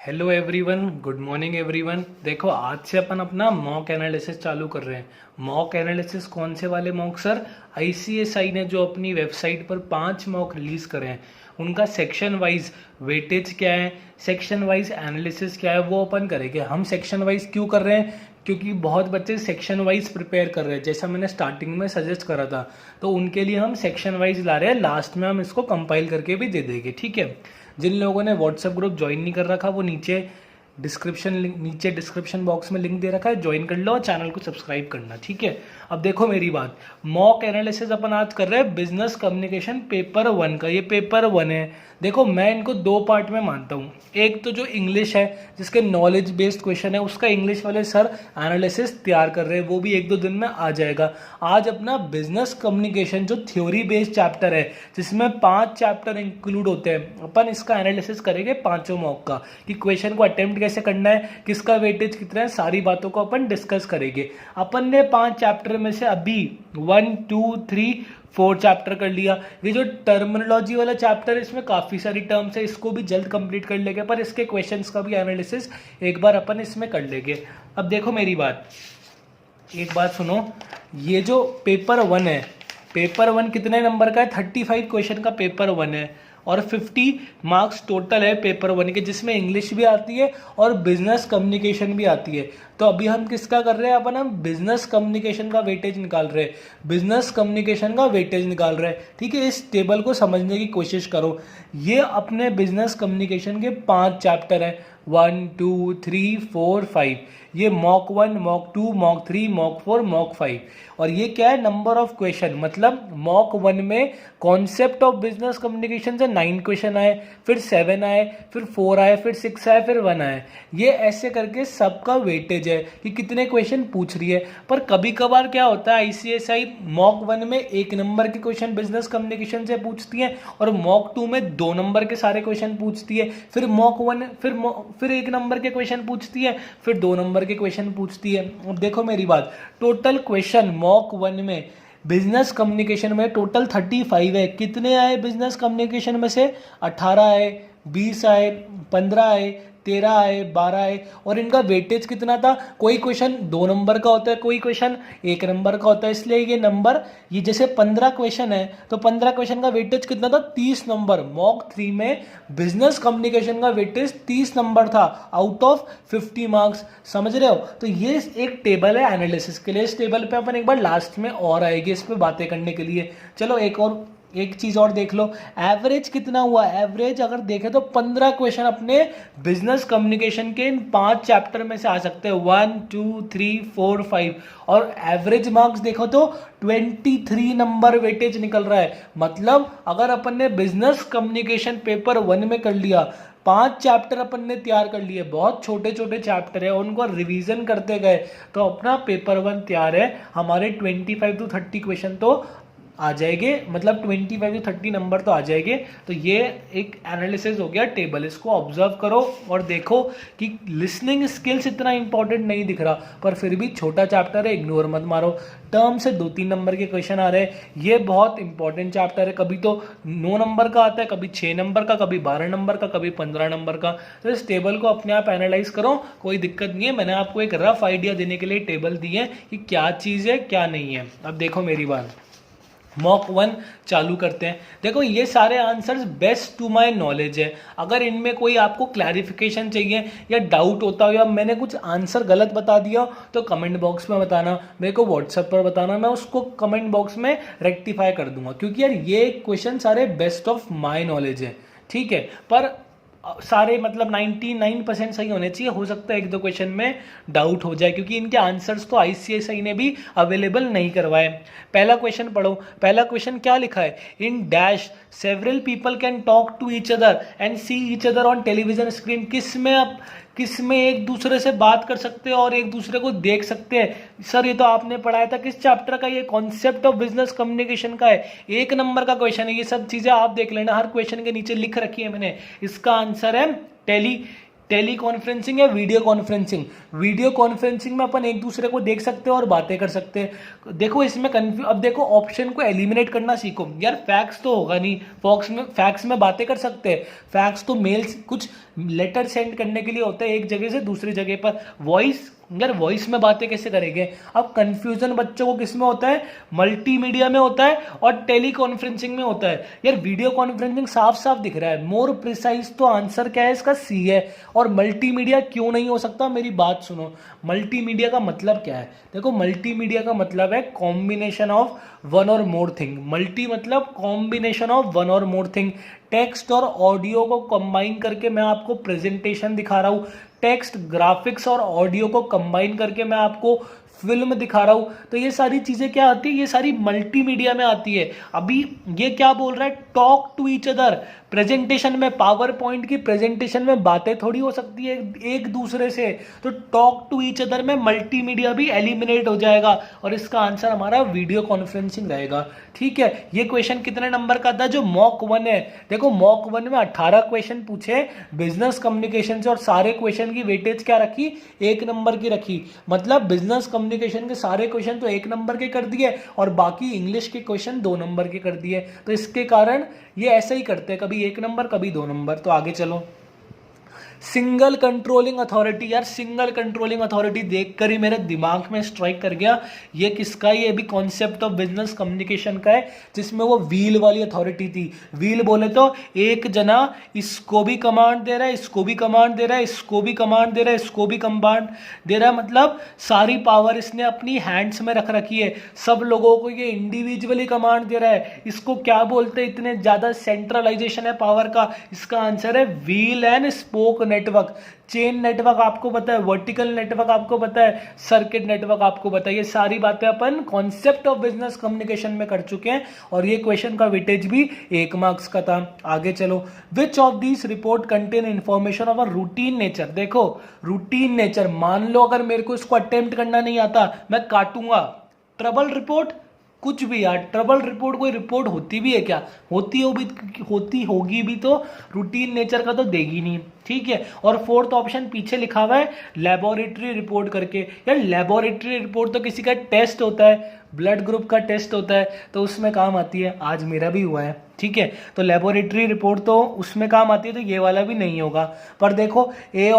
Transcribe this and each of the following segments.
Hello everyone, good morning everyone. देखो, आज से अपन अपना मॉक एनालिसिस चालू कर रहे हैं। मॉक एनालिसिस कौन से वाले मॉक सर? आईसीएसआई ने जो अपनी वेबसाइट पर 5 मॉक रिलीज करे हैं, उनका सेक्शन वाइज वेटेज क्या है, सेक्शन वाइज एनालिसिस क्या है, वो अपन करेंगे। हम सेक्शन वाइज क्यों कर रहे हैं? क्योंकि बहुत बच्चे सेक्शन वाइज प्रिपेयर कर रहे हैं, जैसा मैंने स्टार्टिंग में सजेस्ट करा था। तो उनके लिए हम सेक्शन वाइज ला रहे हैं। लास्ट में हम इसको कंपाइल करके भी दे देंगे, ठीक है। जिन लोगों ने व्हाट्सएप ग्रुप ज्वाइन नहीं कर रखा, वो नीचे डिस्क्रिप्शन बॉक्स में लिंक दे रखा है, ज्वाइन कर लो और चैनल को सब्सक्राइब करना, ठीक है। अब देखो मेरी बात, मॉक एनालिसिस अपन आज कर रहे हैं बिजनेस कम्युनिकेशन पेपर 1 का। ये पेपर 1 है। देखो, मैं इनको 2 पार्ट में मानता हूँ। एक तो जो इंग्लिश है, जिसके नॉलेज बेस्ड क्वेश्चन है, उसका इंग्लिश वाले सर एनालिसिस तैयार कर रहे हैं, वो भी 1-2 दिन में आ जाएगा। आज अपना बिजनेस कम्युनिकेशन जो थ्योरी बेस्ड चैप्टर है, जिसमें 5 चैप्टर इंक्लूड होते हैं, अपन इसका एनालिसिस करेंगे पांचों मॉक का, कि क्वेश्चन को अटेम्प्ट कैसे करना है, किसका वेटेज कितना है, सारी बातों को अपन डिस्कस करेंगे। अपन ने 5 चैप्टर में से अभी 1, 2, 3, 4 चैप्टर कर लिया। ये जो टर्मिनोलॉजी वाला चैप्टर है, इसमें काफ़ी सारी टर्म्स है, इसको भी जल्द कंप्लीट कर लेंगे, पर इसके क्वेश्चंस का भी एनालिसिस एक बार अपन इसमें कर लेंगे। अब देखो मेरी बात, एक बात सुनो। ये जो पेपर 1 है, पेपर 1 कितने नंबर का है? 35 क्वेश्चन का पेपर 1 है और 50 मार्क्स टोटल है पेपर 1 के, जिसमें इंग्लिश भी आती है और बिजनेस कम्युनिकेशन भी आती है। तो अभी हम किसका कर रहे हैं? अपन हम बिजनेस कम्युनिकेशन का वेटेज निकाल रहे हैं, बिजनेस कम्युनिकेशन का वेटेज निकाल रहे हैं, ठीक है। इस टेबल को समझने की कोशिश करो। ये अपने बिजनेस कम्युनिकेशन के 5 चैप्टर हैं, 1, 2, 3, 4, 5। ये mock 1, mock 2, mock 3, mock 4, mock 5। और ये क्या है? Number of question. मतलब मॉक 1 में कॉन्सेप्ट ऑफ बिजनेस कम्युनिकेशन से 9 क्वेश्चन आए, फिर 7 आए, फिर 4 आए, फिर 6 आए, फिर 1 आए। ये ऐसे करके सबका वेटेज है कि कितने क्वेश्चन पूछ रही है। पर कभी कभार क्या होता है, आईसीएसआई मॉक 1 में 1 नंबर के क्वेश्चन बिजनेस कम्युनिकेशन से पूछती है और मॉक 2 में 2 नंबर के सारे क्वेश्चन पूछती है। फिर मॉक 1 फिर 1 नंबर के क्वेश्चन पूछती है, फिर 2 नंबर के क्वेश्चन पूछती है। अब देखो मेरी बात, टोटल क्वेश्चन मॉक 1 में बिजनेस कम्युनिकेशन में टोटल 35 है। कितने आए बिजनेस कम्युनिकेशन में से? 18 आए, 20 आए, 15 आए, 13 आए, 12 आए। और इनका वेटेज कितना था? कोई क्वेश्चन 2 नंबर का होता है, कोई क्वेश्चन 1 नंबर का होता है, इसलिए ये नंबर, ये जैसे 15 क्वेश्चन है तो 15 क्वेश्चन का वेटेज कितना था? 30 नंबर। मॉक 3 में बिजनेस कम्युनिकेशन का वेटेज 30 नंबर था आउट ऑफ 50 मार्क्स। समझ रहे हो? तो ये एक टेबल है एनालिसिस के लिए। इस टेबल पे अपन एक बार लास्ट में और आएगी इस पे बातें करने के लिए। चलो एक चीज और देख लो, एवरेज कितना हुआ। एवरेज अगर देखें तो 15 क्वेश्चन अपने बिजनेस कम्युनिकेशन के इन 5 चैप्टर में से आ सकते हैं, 1, 2, 3, 4, 5। और एवरेज मार्क्स देखो तो 23 नंबर वेटेज निकल रहा है। मतलब अगर अपन ने बिजनेस कम्युनिकेशन पेपर 1 में कर लिया, 5 चैप्टर अपन ने तैयार कर लिए, बहुत छोटे छोटे चैप्टर है, उनको रिवीजन करते गए, तो अपना पेपर 1 तैयार है। हमारे 25 to 30 क्वेश्चन तो आ जाएंगे, मतलब 25 to 30 नंबर तो आ जाएंगे। तो ये एक एनालिसिस हो गया टेबल। इसको ऑब्जर्व करो और देखो कि लिसनिंग स्किल्स इतना इंपॉर्टेंट नहीं दिख रहा, पर फिर भी छोटा चैप्टर है, इग्नोर मत मारो। टर्म से 2-3 नंबर के क्वेश्चन आ रहे हैं, ये बहुत इंपॉर्टेंट चैप्टर है। कभी तो 9 नंबर का आता है, कभी 6 नंबर का, कभी 12 नंबर का, कभी 15 नंबर का। तो इस टेबल को अपने आप एनालाइज करो, कोई दिक्कत नहीं है। मैंने आपको एक रफ आइडिया देने के लिए टेबल दी है कि क्या चीज़ है क्या नहीं है। अब देखो मेरी बात, मॉक 1 चालू करते हैं। देखो, ये सारे answers best to my knowledge है। अगर इनमें कोई आपको क्लैरिफिकेशन चाहिए या डाउट होता हो या मैंने कुछ आंसर गलत बता दिया तो कमेंट बॉक्स में बताना, मेरे को व्हाट्सएप पर बताना, मैं उसको कमेंट बॉक्स में रेक्टिफाई कर दूंगा। क्योंकि यार ये क्वेश्चन सारे बेस्ट ऑफ माय नॉलेज है, ठीक है। पर सारे मतलब 99% सही होने चाहिए। हो सकता है 1-2 क्वेश्चन में डाउट हो जाए, क्योंकि इनके आंसर्स तो आईसीएसआई ने भी अवेलेबल नहीं करवाए। पहला क्वेश्चन पढ़ो। पहला क्वेश्चन क्या लिखा है? In dash several people can talk to each other and see each other on television screen. किसमें एक दूसरे से बात कर सकते हैं और एक दूसरे को देख सकते हैं? सर ये तो आपने पढ़ाया था। किस चैप्टर का? ये कॉन्सेप्ट ऑफ बिजनेस कम्युनिकेशन का है, 1 नंबर का क्वेश्चन है। ये सब चीजें आप देख लेना, हर क्वेश्चन के नीचे लिख रखी है मैंने। इसका आंसर है टेली कॉन्फ्रेंसिंग या वीडियो कॉन्फ्रेंसिंग? वीडियो कॉन्फ्रेंसिंग में अपन एक दूसरे को देख सकते हैं और बातें कर सकते हैं। देखो इसमें अब देखो ऑप्शन को एलिमिनेट करना सीखो यार। फैक्स तो होगा नहीं, फैक्स में बातें कर सकते हैं। फैक्स तो मेल्स कुछ लेटर सेंड करने के लिए होता है एक जगह से दूसरी जगह पर। वॉइस यार वॉइस में बातें कैसे करेंगे? अब कंफ्यूजन बच्चों को किस में होता है? मल्टीमीडिया में होता है और टेली कॉन्फ्रेंसिंग में होता है। यार वीडियो कॉन्फ्रेंसिंग साफ साफ दिख रहा है, मोर प्रिसाइज तो आंसर क्या है इसका? सी है। और मल्टीमीडिया क्यों नहीं हो सकता? मेरी बात सुनो, मल्टीमीडिया का मतलब क्या है? देखो मल्टीमीडिया का मतलब है कॉम्बिनेशन ऑफ वन और मोर थिंग। मल्टी मतलब कॉम्बिनेशन ऑफ वन और मोर थिंग। टेक्स्ट और ऑडियो को कंबाइन करके मैं आपको प्रेजेंटेशन दिखा रहा हूँ। टेक्स्ट, ग्राफिक्स और ऑडियो को कंबाइन करके मैं आपको फिल्म दिखा रहा हूं। तो ये सारी चीजें क्या आती है? ये सारी मल्टीमीडिया में आती है। अभी ये क्या बोल रहा है? Talk to each other. Presentation में, पावर पॉइंट की प्रेजेंटेशन में बातें थोड़ी हो सकती है एक दूसरे से। तो टॉक टू ईच अदर में मल्टीमीडिया भी एलिमिनेट हो जाएगा और इसका आंसर हमारा वीडियो कॉन्फ्रेंसिंग रहेगा। ठीक है, ये क्वेश्चन कितने नंबर का था? जो मॉक 1 है। देखो मॉक 1 में 18 क्वेश्चन पूछे बिजनेस कम्युनिकेशन से और सारे क्वेश्चन की वेटेज क्या रखी? 1 नंबर की रखी। मतलब बिजनेस कम्युनिकेशन के सारे क्वेश्चन तो 1 नंबर के कर दिए और बाकी इंग्लिश के क्वेश्चन 2 नंबर के कर दिए। तो इसके कारण ये ऐसे ही करते हैं, कभी 1 नंबर कभी 2 नंबर। तो आगे चलो। Single controlling authority. यार सिंगल कंट्रोलिंग अथॉरिटी देखकर ही मेरे दिमाग में स्ट्राइक कर गया ये किसका? ये भी कॉन्सेप्ट ऑफ बिजनेस कम्युनिकेशन का है, जिसमें वो व्हील वाली अथॉरिटी थी। व्हील बोले तो एक जना इसको भी कमांड दे रहा है, इसको भी कमांड दे रहा है, इसको भी कमांड दे रहा है, इसको भी कमांड दे रहा है। मतलब सारी पावर इसने अपनी हैंड्स में रख रखी है। सब लोगों को ये इंडिविजुअली कमांड दे रहा है। इसको क्या बोलते हैं? इतने ज्यादा सेंट्रलाइजेशन है पावर का। इसका आंसर है wheel and spoke network. Chain network आपको पता है, वर्टिकल नेटवर्क आपको पता है, सर्किट नेटवर्क आपको पता है। ये सारी बातें अपन कॉन्सेप्ट ऑफ बिजनेस कम्युनिकेशन में कर चुके हैं और ये क्वेश्चन का वेटेज भी 1 मार्क्स का था। आगे चलो। Which of this report contain information of a routine nature? देखो रूटीन नेचर, मान लो अगर मेरे को इसको अटेम्प्ट करना नहीं आता, मैं काटूंगा। ट्रबल रिपोर्ट, कुछ भी यार। ट्रबल रिपोर्ट कोई रिपोर्ट होती भी है क्या? होती होगी भी तो रूटीन नेचर का तो देगी नहीं। ठीक है, और 4th ऑप्शन पीछे लिखा हुआ है लेबोरेटरी रिपोर्ट करके। यार लेबोरेटरी रिपोर्ट तो किसी का टेस्ट होता है, ब्लड ग्रुप का टेस्ट होता है, तो उसमें काम आती है। आज मेरा भी हुआ है। ठीक है, तो लेबोरेटरी रिपोर्ट तो उसमें काम आती है, तो ये वाला भी नहीं होगा। पर देखो ए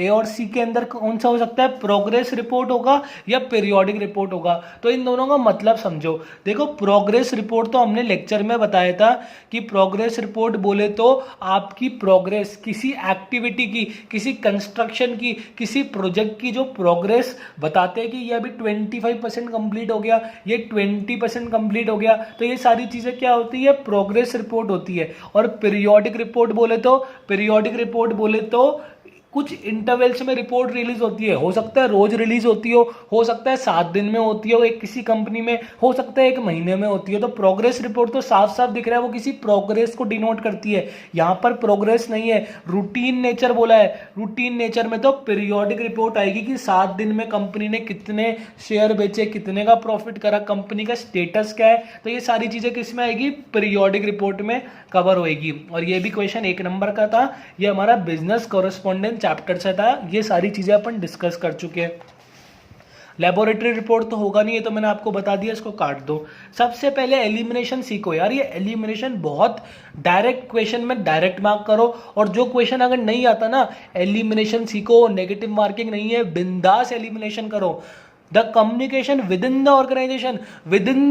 और सी के अंदर कौन सा हो सकता है? प्रोग्रेस रिपोर्ट होगा या पीरियोडिक रिपोर्ट होगा। तो इन दोनों का मतलब समझो। देखो प्रोग्रेस रिपोर्ट तो हमने लेक्चर में बताया था कि प्रोग्रेस रिपोर्ट बोले तो आपकी प्रोग्रेस, किसी एक्टिविटी की, किसी कंस्ट्रक्शन की, किसी प्रोजेक्ट की जो प्रोग्रेस बताते हैं कि ये अभी 25% कंप्लीट हो गया, ये 20% कंप्लीट हो गया। तो ये सारी चीजें क्या होती है? प्रोग्रेस रिपोर्ट होती है। और पीरियोडिक रिपोर्ट बोले तो कुछ इंटरवल्स में रिपोर्ट रिलीज होती है। हो सकता है रोज रिलीज होती हो सकता है 7 दिन में होती हो एक किसी कंपनी में, हो सकता है 1 महीने में होती है। तो प्रोग्रेस रिपोर्ट तो साफ साफ दिख रहा है वो किसी प्रोग्रेस को डिनोट करती है। यहाँ पर प्रोग्रेस नहीं है, रूटीन नेचर बोला है। रूटीन नेचर में तो पीरियोडिक रिपोर्ट आएगी कि 7 दिन में कंपनी ने कितने शेयर बेचे, कितने का प्रॉफिट करा, कंपनी का स्टेटस क्या है। तो ये सारी चीजें किस में आएगी? पीरियोडिक रिपोर्ट में कवर होएगी। और ये भी क्वेश्चन 1 नंबर का था। ये हमारा बिजनेस कॉरेस्पॉन्डेंट चैप्टर से था। ये सारी चीजें अपन डिस्कस कर चुके हैं। लेबोरेटरी रिपोर्ट तो होगा नहीं, है तो मैंने आपको बता दिया, इसको काट दो। सबसे पहले एलिमिनेशन सीखो यार। ये एलिमिनेशन बहुत डायरेक्ट क्वेश्चन में डायरेक्ट मार्क करो, और जो क्वेश्चन अगर नहीं आता ना, एलिमिनेशन सीखो, नेगेटिव मार्किंग नहीं है, बिंदास एलिमिनेशन करो। The communication within the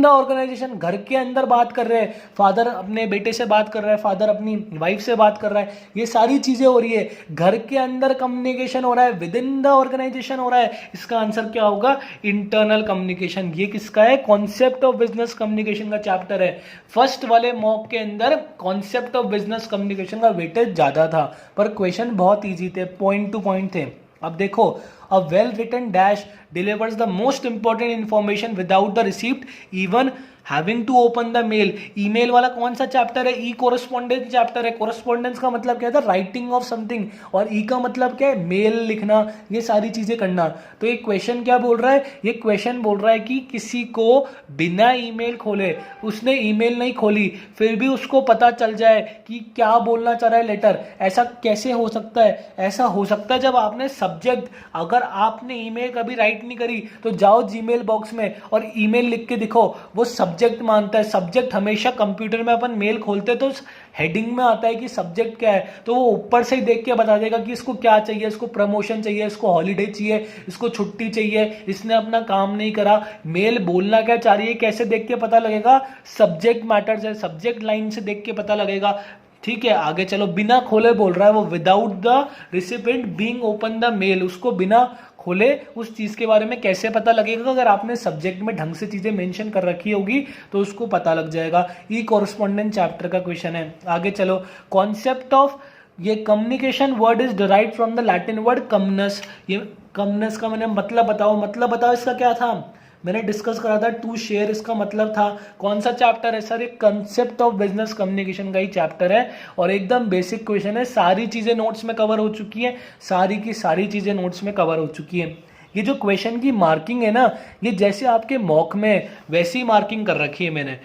organisation, घर के अंदर बात कर रहे हैं, फादर अपने बेटे से बात कर रहा है, फादर अपनी वाइफ से बात कर रहा है, ये सारी चीजें हो रही है, घर के अंदर कम्युनिकेशन हो रहा है, विद इन द ऑर्गेनाइजेशन हो रहा है। इसका आंसर क्या होगा? Internal communication. ये किसका है? कॉन्सेप्ट ऑफ बिजनेस कम्युनिकेशन का चैप्टर है। फर्स्ट वाले मॉक के अंदर कॉन्सेप्ट ऑफ बिजनेस कम्युनिकेशन का वेटेज ज्यादा था, पर क्वेश्चन बहुत ईजी थे, पॉइंट टू पॉइंट थे। अब देखो a well written dash delivers the most important information without the receipt even having to open the mail. Email वाला कौन सा चैप्टर है? ई कोरस्पॉन्डेंस चैप्टर है। कोरस्पॉन्डेंस का मतलब क्या था? Writing of something. और ई का मतलब क्या है? मेल लिखना, ये सारी चीजें करना। तो ये क्वेश्चन क्या बोल रहा है? ये क्वेश्चन बोल रहा है कि किसी को बिना ईमेल खोले, उसने ईमेल नहीं खोली, फिर भी उसको पता चल जाए कि क्या बोलना चाह रहा है लेटर। ऐसा कैसे हो सकता है? ऐसा हो सकता है जब आपने सब्जेक्ट, अगर आपने ईमेल कभी राइट नहीं करी तो जाओ जीमेल बॉक्स में और ईमेल लिख के दिखो, वो सब्जेक्ट मानता है। सब्जेक्ट हमेशा कंप्यूटर में अपन मेल खोलते तो हेडिंग में आता है कि सब्जेक्ट क्या है, तो वो ऊपर से ही देख के बता देगा कि इसको क्या चाहिए, इसको प्रमोशन चाहिए, इसको हॉलीडे चाहिए, इसको छुट्टी चाहिए, इसने अपना काम नहीं करा, मेल बोलना क्या चाह रही है, कैसे देख के पता लगेगा? सब्जेक्ट मैटर्स है, सब्जेक्ट लाइन से देख के पता लगेगा। ठीक है, आगे चलो। बिना खोले बोल रहा है वो, without the recipient being open the mail. उसको बिना खोले उस चीज के बारे में कैसे पता लगेगा? अगर आपने सब्जेक्ट में ढंग से चीजें मेंशन कर रखी होगी तो उसको पता लग जाएगा। ई कोरस्पॉन्डेंट चैप्टर का क्वेश्चन है। आगे चलो। कॉन्सेप्ट ऑफ ये communication word is derived from the Latin word communis. ये कम्युनस का मैंने मतलब बताओ, मतलब बताओ इसका क्या था? मैंने डिस्कस करा था टू शेयर, इसका मतलब था। कौन सा चैप्टर है सर? एक कंसेप्ट ऑफ बिजनेस कम्युनिकेशन का ही चैप्टर है और एकदम बेसिक क्वेश्चन है। सारी चीजें नोट्स में कवर हो चुकी है, सारी की सारी चीजें नोट्स में कवर हो चुकी है। ये जो क्वेश्चन की मार्किंग है ना, ये जैसे आपके मॉक में वैसी मार्किंग कर रखी है मैंने,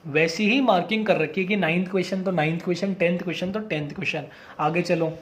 वैसी ही मार्किंग कर रखी है कि 9th क्वेश्चन तो 9th क्वेश्चन, 10th क्वेश्चन तो 10th क्वेश्चन। आगे चलो।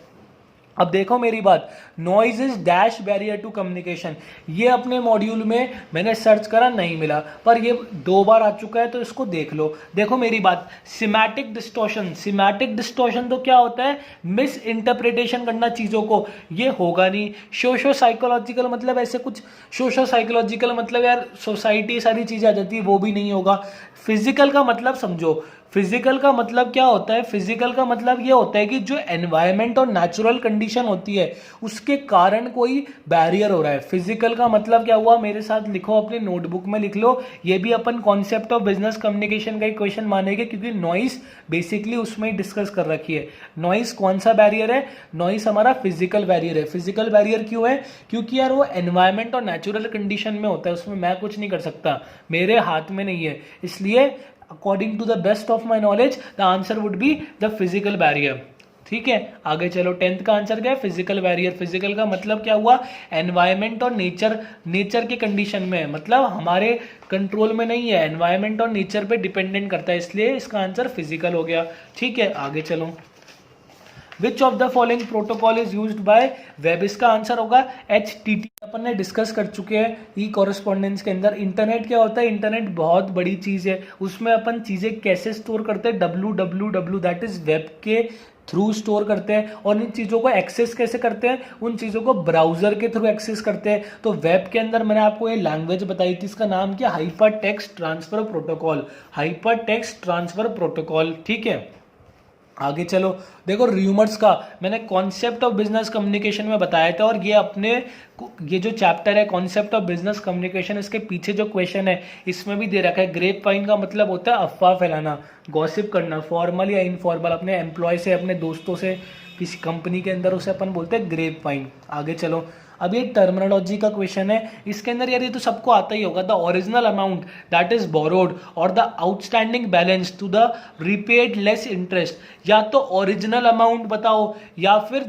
अब देखो मेरी बात, noise is dash barrier to communication. ये अपने मॉड्यूल में मैंने सर्च करा, नहीं मिला, पर ये 2 बार आ चुका है तो इसको देख लो। देखो मेरी बात, सिमैटिक डिस्टॉर्शन। सिमैटिक डिस्टॉर्शन तो क्या होता है? मिस इंटरप्रिटेशन करना चीजों को, ये होगा नहीं। सोशो साइकोलॉजिकल मतलब ऐसे कुछ, सोशो साइकोलॉजिकल मतलब यार सोसाइटी सारी चीजें आ जाती है, वो भी नहीं होगा। फिजिकल का मतलब समझो। फिजिकल का मतलब क्या होता है? फिजिकल का मतलब ये होता है कि जो एनवायरनमेंट और नेचुरल कंडीशन होती है उसके कारण कोई बैरियर हो रहा है। फिजिकल का मतलब क्या हुआ? मेरे साथ लिखो, अपनी नोटबुक में लिख लो। ये भी अपन कॉन्सेप्ट ऑफ बिजनेस कम्युनिकेशन का ही क्वेश्चन मानेंगे क्योंकि नॉइस बेसिकली उसमें ही डिस्कस कर रखी है। नॉइस कौन सा बैरियर है? नॉइस हमारा फिजिकल बैरियर है। फिजिकल बैरियर क्यों है? क्योंकि यार वो एनवायरनमेंट और नेचुरल कंडीशन में होता है, उसमें मैं कुछ नहीं कर सकता, मेरे हाथ में नहीं है। इसलिए according to the best of my knowledge the answer would be the physical barrier। ठीक है, आगे चलो। 10th का आंसर क्या है? Physical barrier. फिजिकल का मतलब क्या हुआ? एनवायरमेंट और नेचर के कंडीशन में है, मतलब हमारे कंट्रोल में नहीं है, एनवायरमेंट और नेचर पे डिपेंडेंट करता है, इसलिए इसका आंसर फिजिकल हो गया। ठीक है, आगे चलो। Which of the following protocol is used by web? इसका आंसर होगा HTTP। अपन ने डिस्कस कर चुके हैं ई कोरस्पॉन्डेंस के अंदर। इंटरनेट क्या होता है? इंटरनेट बहुत बड़ी चीज है, उसमें अपन चीजें कैसे स्टोर करते हैं? www दैट इज वेब के थ्रू स्टोर करते हैं। और इन चीज़ों को एक्सेस कैसे करते हैं? उन चीज़ों को ब्राउजर के थ्रू एक्सेस करते हैं। तो वेब के अंदर मैंने आपको ये लैंग्वेज बताई थी, इसका नाम क्या? Hyper text transfer protocol. Hyper text transfer protocol. ठीक है, आगे चलो। देखो र्यूमर्स का मैंने कॉन्सेप्ट ऑफ बिजनेस कम्युनिकेशन में बताया था, और ये जो चैप्टर है कॉन्सेप्ट ऑफ बिजनेस कम्युनिकेशन, इसके पीछे जो क्वेश्चन है इसमें भी दे रखा है। ग्रेप वाइन का मतलब होता है अफवाह फैलाना, गॉसिप करना, फॉर्मल या इनफॉर्मल, अपने एम्प्लॉय से, अपने दोस्तों से, किसी कंपनी के अंदर, उसे अपन बोलते हैं ग्रेप वाइन। आगे चलो। अब ये टर्मिनोलॉजी का क्वेश्चन है, इसके अंदर यार ये तो सबको आता ही होगा। The original amount that is borrowed और the outstanding balance to the repaid less interest. या तो ओरिजिनल अमाउंट बताओ या फिर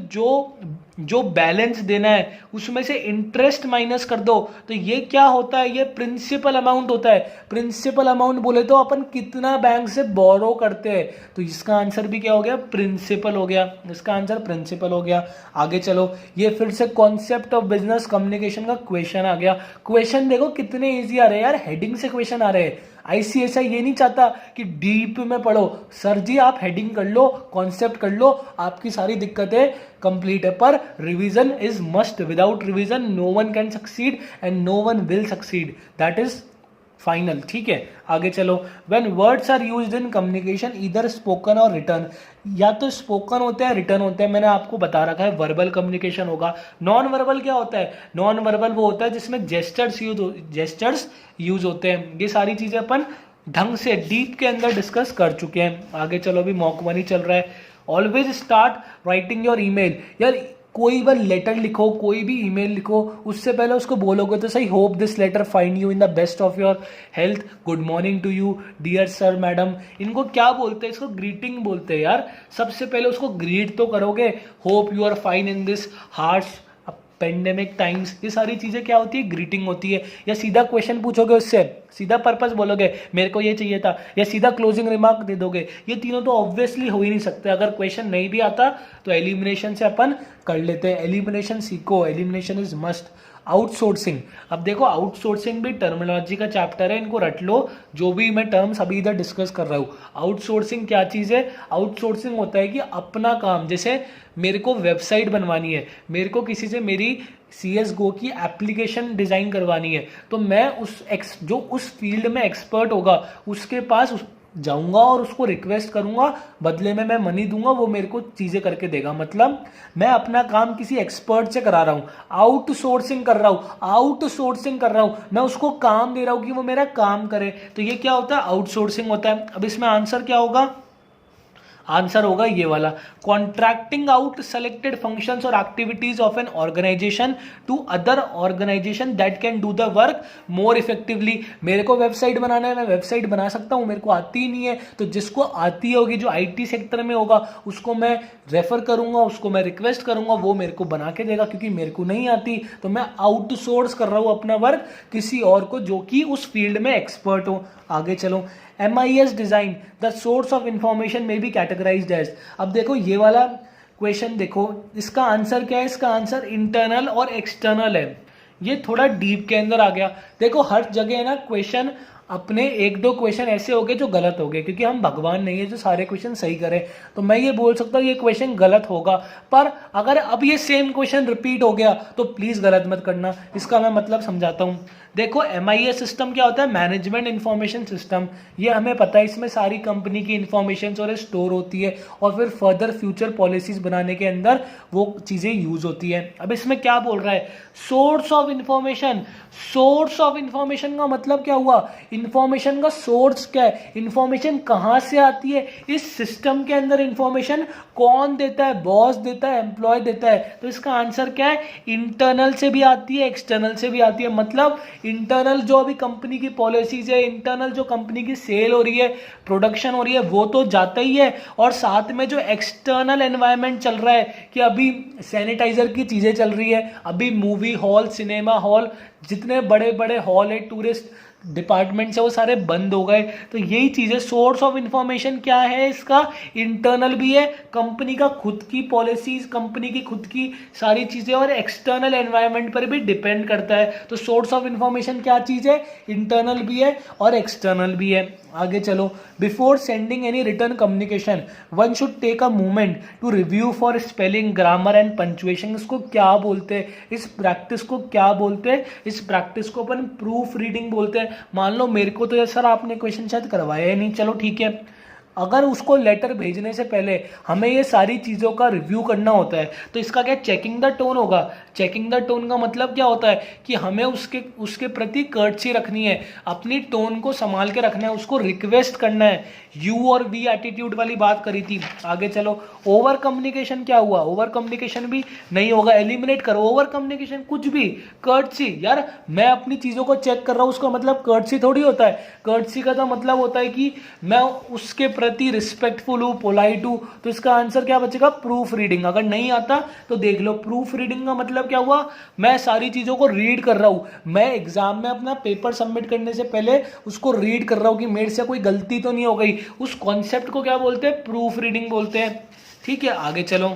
जो बैलेंस देना है उसमें से इंटरेस्ट माइनस कर दो। तो ये क्या होता है? ये प्रिंसिपल अमाउंट होता है। प्रिंसिपल अमाउंट बोले तो अपन कितना बैंक से बोरो करते हैं, तो इसका आंसर भी क्या हो गया? प्रिंसिपल हो गया। इसका आंसर प्रिंसिपल हो गया। आगे चलो। ये फिर से कॉन्सेप्ट ऑफ बिजनेस कम्युनिकेशन का क्वेश्चन आ गया। क्वेश्चन देखो कितने ईजी आ रहे हैं यार, हेडिंग से क्वेश्चन आ रहे हैं। ICSI ये नहीं चाहता कि डीप में पढ़ो, सर जी आप हेडिंग कर लो, कॉन्सेप्ट कर लो, आपकी सारी दिक्कतें कंप्लीट है। पर revision is must, without revision no one can succeed and no one will succeed, that is final. ठीक है, आगे चलो। When words are used in communication either spoken और रिटर्न, या तो स्पोकन होते हैं रिटर्न होते हैं। मैंने आपको बता रखा है वर्बल कम्युनिकेशन होगा। नॉन वर्बल क्या होता है? नॉन वर्बल वो होता है जिसमें जेस्चर्स यूज होते हैं। ये सारी चीजें अपन ढंग से डीप के अंदर डिस्कस कर चुके हैं। आगे चलो, अभी मॉक 1 ही चल रहा है। Always start writing your email. यार कोई बार लेटर लिखो, कोई भी ईमेल लिखो, उससे पहले उसको बोलोगे तो सही, hope this letter find you in the best of your health, good morning to you dear sir madam. इनको क्या बोलते हैं? इसको ग्रीटिंग बोलते हैं यार। सबसे पहले उसको ग्रीट तो करोगे, hope you are fine in this harsh pandemic times. ये सारी चीज़ें क्या होती है? ग्रीटिंग होती है। या सीधा क्वेश्चन पूछोगे उससे, सीधा पर्पस बोलोगे मेरे को ये चाहिए था, या सीधा क्लोजिंग रिमार्क दे दोगे। ये तीनों तो ऑब्वियसली हो ही नहीं सकते। अगर क्वेश्चन नहीं भी आता तो एलिमिनेशन से अपन कर लेते हैं। एलिमिनेशन सीखो, एलिमिनेशन इज मस्ट। आउटसोर्सिंग, अब देखो आउटसोर्सिंग भी टर्मिनोलॉजी का चैप्टर है, इनको रट लो। जो भी मैं टर्म्स अभी इधर डिस्कस कर रहा हूँ, आउटसोर्सिंग क्या चीज़ है? आउटसोर्सिंग होता है कि अपना काम, जैसे मेरे को वेबसाइट बनवानी है, मेरे को किसी से मेरी CSGO की एप्लीकेशन डिज़ाइन करवानी है, तो मैं जो उस फील्ड में एक्सपर्ट होगा उसके पास जाऊंगा और उसको रिक्वेस्ट करूंगा, बदले में मैं मनी दूंगा, वो मेरे को चीज़ें करके देगा। मतलब मैं अपना काम किसी एक्सपर्ट से करा रहा हूँ, आउटसोर्सिंग कर रहा हूँ, आउटसोर्सिंग कर रहा हूँ, मैं उसको काम दे रहा हूँ कि वो मेरा काम करे। तो ये क्या होता है? आउटसोर्सिंग होता है। अब इसमें आंसर क्या होगा? आंसर होगा ये वाला, कॉन्ट्रैक्टिंग आउट सेलेक्टेड फंक्शंस और activities of an organisation to other organisation that can do the work more effectively. मेरे को वेबसाइट बनाना है, मैं वेबसाइट बना सकता हूँ, मेरे को आती ही नहीं है, तो जिसको आती होगी, जो IT सेक्टर में होगा, उसको मैं रेफर करूंगा, उसको मैं रिक्वेस्ट करूंगा, वो मेरे को बना के देगा, क्योंकि मेरे को नहीं आती। तो मैं आउटसोर्स कर रहा हूँ अपना वर्क किसी और को जो कि उस फील्ड में एक्सपर्ट हो। आगे चलो, MIS design, the source of information में बी कैटेगराइज्ड एज। अब देखो ये वाला क्वेश्चन देखो, इसका आंसर क्या है? इसका आंसर इंटरनल और एक्सटर्नल है। ये थोड़ा डीप के अंदर आ गया। देखो हर जगह ना क्वेश्चन, अपने एक दो क्वेश्चन ऐसे हो गए जो गलत हो गए, क्योंकि हम भगवान नहीं है जो सारे क्वेश्चन सही करें। तो मैं ये बोल सकता हूँ ये क्वेश्चन गलत होगा, पर अगर अब ये सेम क्वेश्चन रिपीट हो गया तो प्लीज गलत मत करना। इसका मैं मतलब समझाता हूँ। देखो MIS सिस्टम क्या होता है? Management information system. ये हमें पता है, इसमें सारी कंपनी की इंफॉर्मेशन और स्टोर होती है, और फिर फर्दर फ्यूचर पॉलिसीज बनाने के अंदर वो चीज़ें यूज होती है। अब इसमें क्या बोल रहा है? Source of information. Source of information का मतलब क्या हुआ? इंफॉर्मेशन का सोर्स क्या है? इंफॉर्मेशन कहाँ से आती है? इस सिस्टम के अंदर इंफॉर्मेशन कौन देता है? बॉस देता है, एम्प्लॉय देता है। तो इसका आंसर क्या है? इंटरनल से भी आती है, एक्सटर्नल से भी आती है। मतलब इंटरनल जो अभी कंपनी की पॉलिसीज है, इंटरनल जो कंपनी की सेल हो रही है, प्रोडक्शन हो रही है, वो तो जाता ही है, और साथ में जो एक्सटर्नल एनवायरनमेंट चल रहा है, कि अभी सैनिटाइजर की चीजें चल रही है, अभी मूवी हॉल, सिनेमा हॉल, जितने बड़े बड़े हॉल है, टूरिस्ट डिपार्टमेंट से, वो सारे बंद हो गए। तो यही चीज़ है। सोर्स ऑफ इंफॉर्मेशन क्या है इसका? इंटरनल भी है, कंपनी का खुद की पॉलिसीज, कंपनी की खुद की सारी चीज़ें, और एक्सटर्नल एनवायरनमेंट पर भी डिपेंड करता है। तो सोर्स ऑफ इंफॉर्मेशन क्या चीज़ है? इंटरनल भी है और एक्सटर्नल भी है। आगे चलो, before sending any written communication one should take a moment to review for spelling, grammar and punctuation. इसको क्या बोलते हैं? इस प्रैक्टिस को क्या बोलते हैं? इस प्रैक्टिस को अपन प्रूफ रीडिंग बोलते हैं। मान लो मेरे को तो ये सर आपने क्वेश्चन शायद करवाया ही नहीं, चलो ठीक है, अगर उसको लेटर भेजने से पहले हमें ये सारी चीज़ों का रिव्यू करना होता है, तो इसका क्या चेकिंग द टोन होगा। चेकिंग द टोन का मतलब क्या होता है? कि हमें उसके प्रति कर्टसी रखनी है, अपनी टोन को संभाल के रखना है, उसको रिक्वेस्ट करना है। यू और वी एटीट्यूड वाली बात करी थी। आगे चलो, ओवर कम्युनिकेशन क्या हुआ? ओवर कम्युनिकेशन भी नहीं होगा, एलिमिनेट करो ओवर कम्युनिकेशन, कुछ भी। कर्टसी, यार मैं अपनी चीज़ों को चेक कर रहा हूँ, उसका मतलब कर्टसी थोड़ी होता है। कर्टसी का तो मतलब होता है कि मैं उसके प्रति रिस्पेक्टफुल हूँ, पोलाइट हूँ। तो इसका आंसर क्या बचेगा? Proof reading. अगर नहीं आता तो देख लो, प्रूफ रीडिंग का मतलब क्या हुआ? मैं सारी चीज़ों को रीड कर रहा हूँ, मैं एग्जाम में अपना पेपर सबमिट करने से पहले उसको रीड कर रहा हूँ कि मेरे से कोई गलती तो नहीं हो गई। उस कॉन्सेप्ट को क्या बोलते हैं? प्रूफ रीडिंग बोलते हैं। ठीक है, आगे चलो,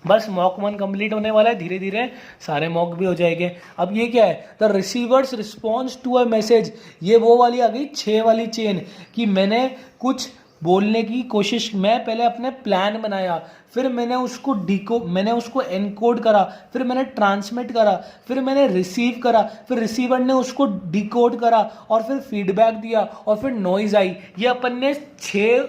बस मॉक 1 कंप्लीट होने वाला है, धीरे धीरे सारे मॉक भी हो जाएंगे। अब ये क्या है? The receiver's response to a message. ये वो वाली आ गई 6 वाली चेन, कि मैंने कुछ बोलने की कोशिश, मैं पहले अपने प्लान बनाया, फिर मैंने उसको एनकोड करा, फिर मैंने ट्रांसमिट करा, फिर मैंने रिसीव करा, फिर रिसीवर ने उसको डिकोड करा, और फिर फीडबैक दिया, और फिर नॉइज आई। ये अपन ने 6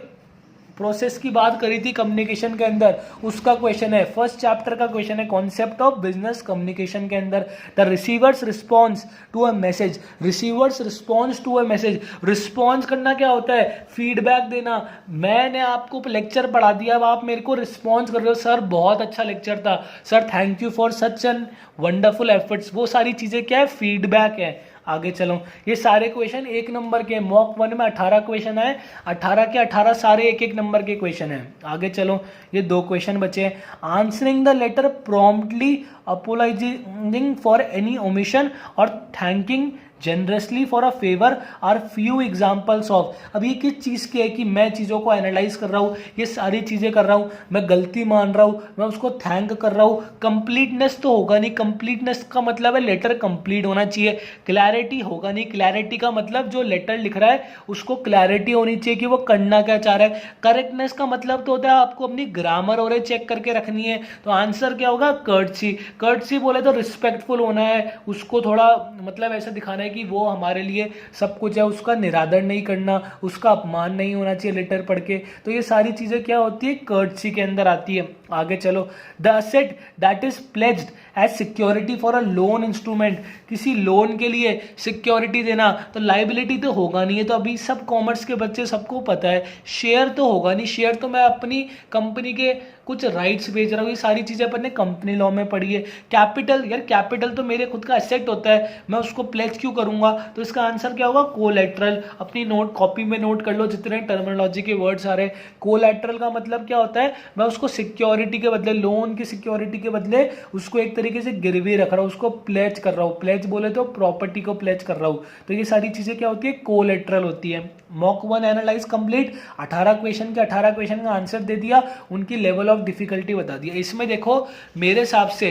प्रोसेस की बात करी थी कम्युनिकेशन के अंदर, उसका क्वेश्चन है, फर्स्ट चैप्टर का क्वेश्चन है, कॉन्सेप्ट ऑफ बिजनेस कम्युनिकेशन के अंदर, the receiver's response to a message, receiver's response to a message, response करना क्या होता है, फीडबैक देना। मैंने आपको लेक्चर पढ़ा दिया, अब आप मेरे को रिस्पॉन्स कर रहे हो, सर बहुत अच्छा लेक्चर था, sir thank you for such an wonderful efforts, वो सारी चीजें क्या है, फीडबैक है। आगे चलो, ये सारे क्वेश्चन 1 नंबर के, मॉक 1 में 18 क्वेश्चन है, 18 के 18 सारे 1-1 नंबर के क्वेश्चन है। आगे चलो, ये 2 क्वेश्चन बचे, answering the letter promptly, apologising for any omission और thanking generously for a favour are few examples of. अब ये किस चीज़ की है कि मैं चीज़ों को एनालाइज कर रहा हूँ, ये सारी चीज़ें कर रहा हूँ, मैं गलती मान रहा हूँ, मैं उसको थैंक कर रहा हूँ। कंप्लीटनेस तो होगा नहीं, कंप्लीटनेस का मतलब है लेटर कंप्लीट होना चाहिए, क्लैरिटी होगा नहीं, क्लैरिटी का मतलब जो लेटर लिख रहा है उसको क्लैरिटी होनी चाहिए कि वो करना क्या चाह रहा है। करेक्टनेस का मतलब तो होता है आपको अपनी ग्रामर और चेक करके रखनी है, तो आंसर क्या होगा, कर्टसी। कर्टसी बोले तो रिस्पेक्टफुल होना है, उसको थोड़ा मतलब ऐसा दिखाना है कि वो हमारे लिए सब कुछ है, उसका निरादर नहीं करना, उसका अपमान नहीं होना चाहिए लेटर पढ़ के। तो ये सारी चीजें क्या होती है, कर्टसी के अंदर आती है। आगे चलो, the asset that is pledged as security for a loan instrument, किसी लोन के लिए सिक्योरिटी देना, तो लाइबिलिटी तो होगा नहीं है, तो अभी सब कॉमर्स के बच्चे सबको पता है। शेयर तो होगा नहीं, शेयर तो मैं अपनी कंपनी के कुछ राइट्स बेच रहा हूँ, ये सारी चीजें अपन ने कंपनी लॉ में पढ़ी है। कैपिटल, यार कैपिटल तो मेरे खुद का एसेट होता है, मैं उसको प्लेज क्यों करूंगा, तो इसका आंसर क्या होगा, कोलैटरल। अपनी नोट कॉपी में नोट कर लो जितने टर्मिनोलॉजी के वर्ड्स आ रहे हैं। कोलैटरल का मतलब क्या होता है, मैं उसको सिक्योरिटी के बदले, लोन की सिक्योरिटी के बदले उसको एक तरीके से गिरवी रख रहा हूँ, उसको प्लेज कर रहा हूँ। प्लेज बोले तो प्रॉपर्टी को प्लेज कर रहा हूँ, तो ये सारी चीजें क्या होती है, कोलैटरल होती है। मॉक 1 एनालाइज कंप्लीट, 18 क्वेश्चन के 18 क्वेश्चन का आंसर दे दिया, उनकी लेवल ऑफ डिफिकल्टी बता दिया। इसमें देखो मेरे हिसाब से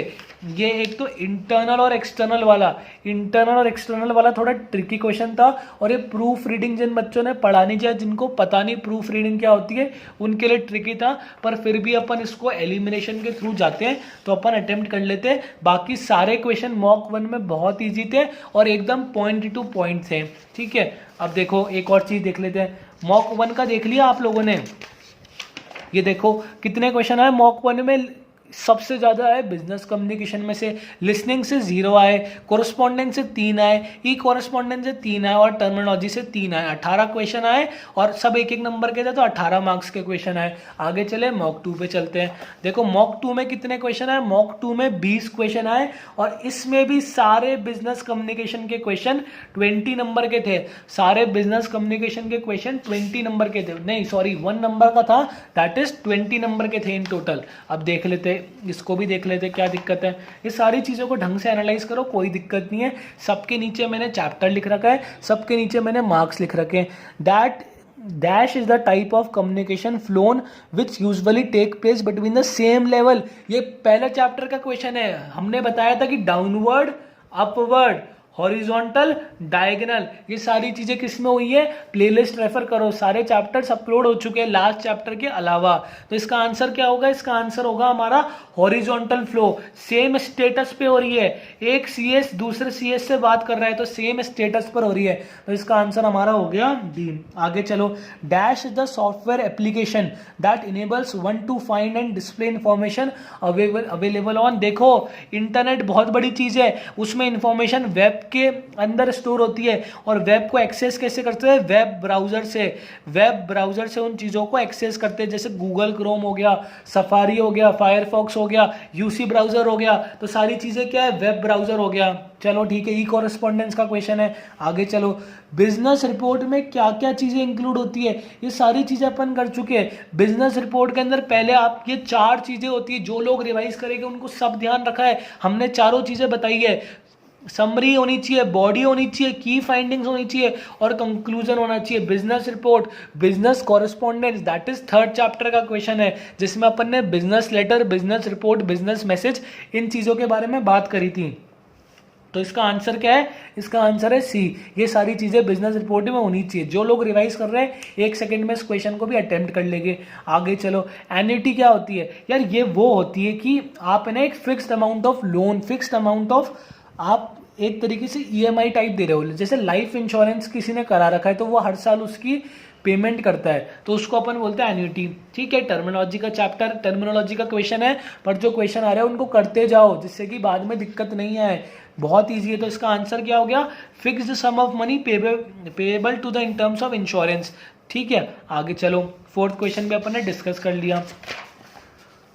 ये एक तो इंटरनल और एक्सटर्नल वाला थोड़ा ट्रिकी क्वेश्चन था, और ये प्रूफ रीडिंग जिन बच्चों ने पढ़ा नहीं, चाहे जिनको पता नहीं प्रूफ रीडिंग क्या होती है, उनके लिए ट्रिकी था, पर फिर भी अपन इसको एलिमिनेशन के थ्रू जाते हैं तो अपन अटेम्प्ट कर लेते हैं। बाकी सारे क्वेश्चन मॉक 1 में बहुत ईजी थे और एकदम पॉइंट टू पॉइंट थे, ठीक है। अब देखो एक और चीज देख लेते हैं, मॉक 1 का देख लिया आप लोगों ने, ये देखो कितने क्वेश्चन आए मॉक 1 में, सबसे ज्यादा है बिजनेस कम्युनिकेशन में से, लिसनिंग से 0 आए, कोरस्पॉन्डेंस से 3 आए, ई कोरस्पॉन्डेंस से 3 आए और टर्मिनोलॉजी से 3 आए। 18 क्वेश्चन आए और सब 1-1 नंबर के थे, तो 18 मार्क्स के क्वेश्चन आए। आगे चले मॉक 2 पे चलते हैं। देखो मॉक 2 में कितने क्वेश्चन आए, मॉक 2 में 20 क्वेश्चन आए और इसमें भी सारे बिजनेस कम्युनिकेशन के क्वेश्चन 20 नंबर के थे। सारे बिजनेस कम्युनिकेशन के क्वेश्चन 20 नंबर के थे, नहीं सॉरी 1 नंबर का था, दैट इज 20 नंबर के थे इन टोटल। अब देख लेते, इसको भी देख लेते क्या दिक्कत है। ये सारी चीजों को ढंग से एनालाइज करो, कोई दिक्कत नहीं है। सबके नीचे मैंने चैप्टर लिख रखा है, सबके नीचे मैंने मार्क्स लिख रखे हैं। That dash is the type of communication flow which usually take place between the same level. ये पहला चैप्टर का क्वेश्चन है, हमने बताया था कि डाउनवर्ड, अपवर्ड, हॉरिजॉन्टल, डायगोनल, ये सारी चीजें किसमें हुई है, प्लेलिस्ट रेफर करो, सारे चैप्टर्स अपलोड हो चुके हैं लास्ट चैप्टर के अलावा। तो इसका आंसर क्या होगा, इसका आंसर होगा हमारा हॉरिजॉन्टल फ्लो। सेम स्टेटस पे हो रही है, एक सीएस दूसरे सीएस से बात कर रहा है तो सेम स्टेटस पर हो रही है, तो इसका आंसर हमारा हो गया डी। आगे चलो, dash is the software application that enables one two find and display information available on. देखो इंटरनेट बहुत बड़ी चीज है, उसमें इंफॉर्मेशन वेब के अंदर स्टोर होती है, और वेब को एक्सेस कैसे करते हैं, वेब ब्राउजर से। वेब ब्राउजर से उन चीजों को एक्सेस करते हैं, जैसे गूगल क्रोम हो गया, सफारी हो गया, फायरफॉक्स हो गया, यूसी ब्राउजर हो गया, तो सारी चीजें क्या है, वेब ब्राउजर हो गया। चलो ठीक है, ई कॉरेस्पॉन्डेंस का क्वेश्चन है। आगे चलो, बिजनेस रिपोर्ट में क्या क्या चीजें इंक्लूड होती है, ये सारी चीजें अपन कर चुके हैं। बिजनेस रिपोर्ट के अंदर पहले आप ये 4 चीजें होती है, जो लोग रिवाइज करेंगे उनको सब ध्यान रखा है, हमने चारों चीजें बताई है। समरी होनी चाहिए, बॉडी होनी चाहिए, की फाइंडिंग्स होनी चाहिए और कंक्लूजन होना चाहिए। Business report, business correspondence, that is 3rd chapter का क्वेश्चन है, जिसमें अपन ने business letter, business report, business message, इन चीजों के बारे में बात करी थी। तो इसका आंसर क्या है, इसका आंसर है सी। ये सारी चीजें बिजनेस रिपोर्ट में होनी चाहिए। जो लोग रिवाइज कर रहे हैं 1 सेकंड में इस क्वेश्चन को भी अटेम्प्ट कर लेंगे। आगे चलो, एन्युटी क्या होती है, यार ये वो होती है कि आप ना एक fixed amount of loan, fixed amount of, आप एक तरीके से ईएमआई टाइप दे रहे हो, जैसे लाइफ इंश्योरेंस किसी ने करा रखा है तो वो हर साल उसकी पेमेंट करता है, तो उसको अपन बोलते हैं एन्युटी। ठीक है, टर्मिनोलॉजी का चैप्टर, टर्मिनोलॉजी का क्वेश्चन है, पर जो क्वेश्चन आ रहे हैं उनको करते जाओ जिससे कि बाद में दिक्कत नहीं आए, बहुत ईजी है। तो इसका आंसर क्या हो गया, fixed sum of money payable to the in terms of insurance. ठीक है, आगे चलो, फोर्थ क्वेश्चन भी अपन ने डिस्कस कर लिया।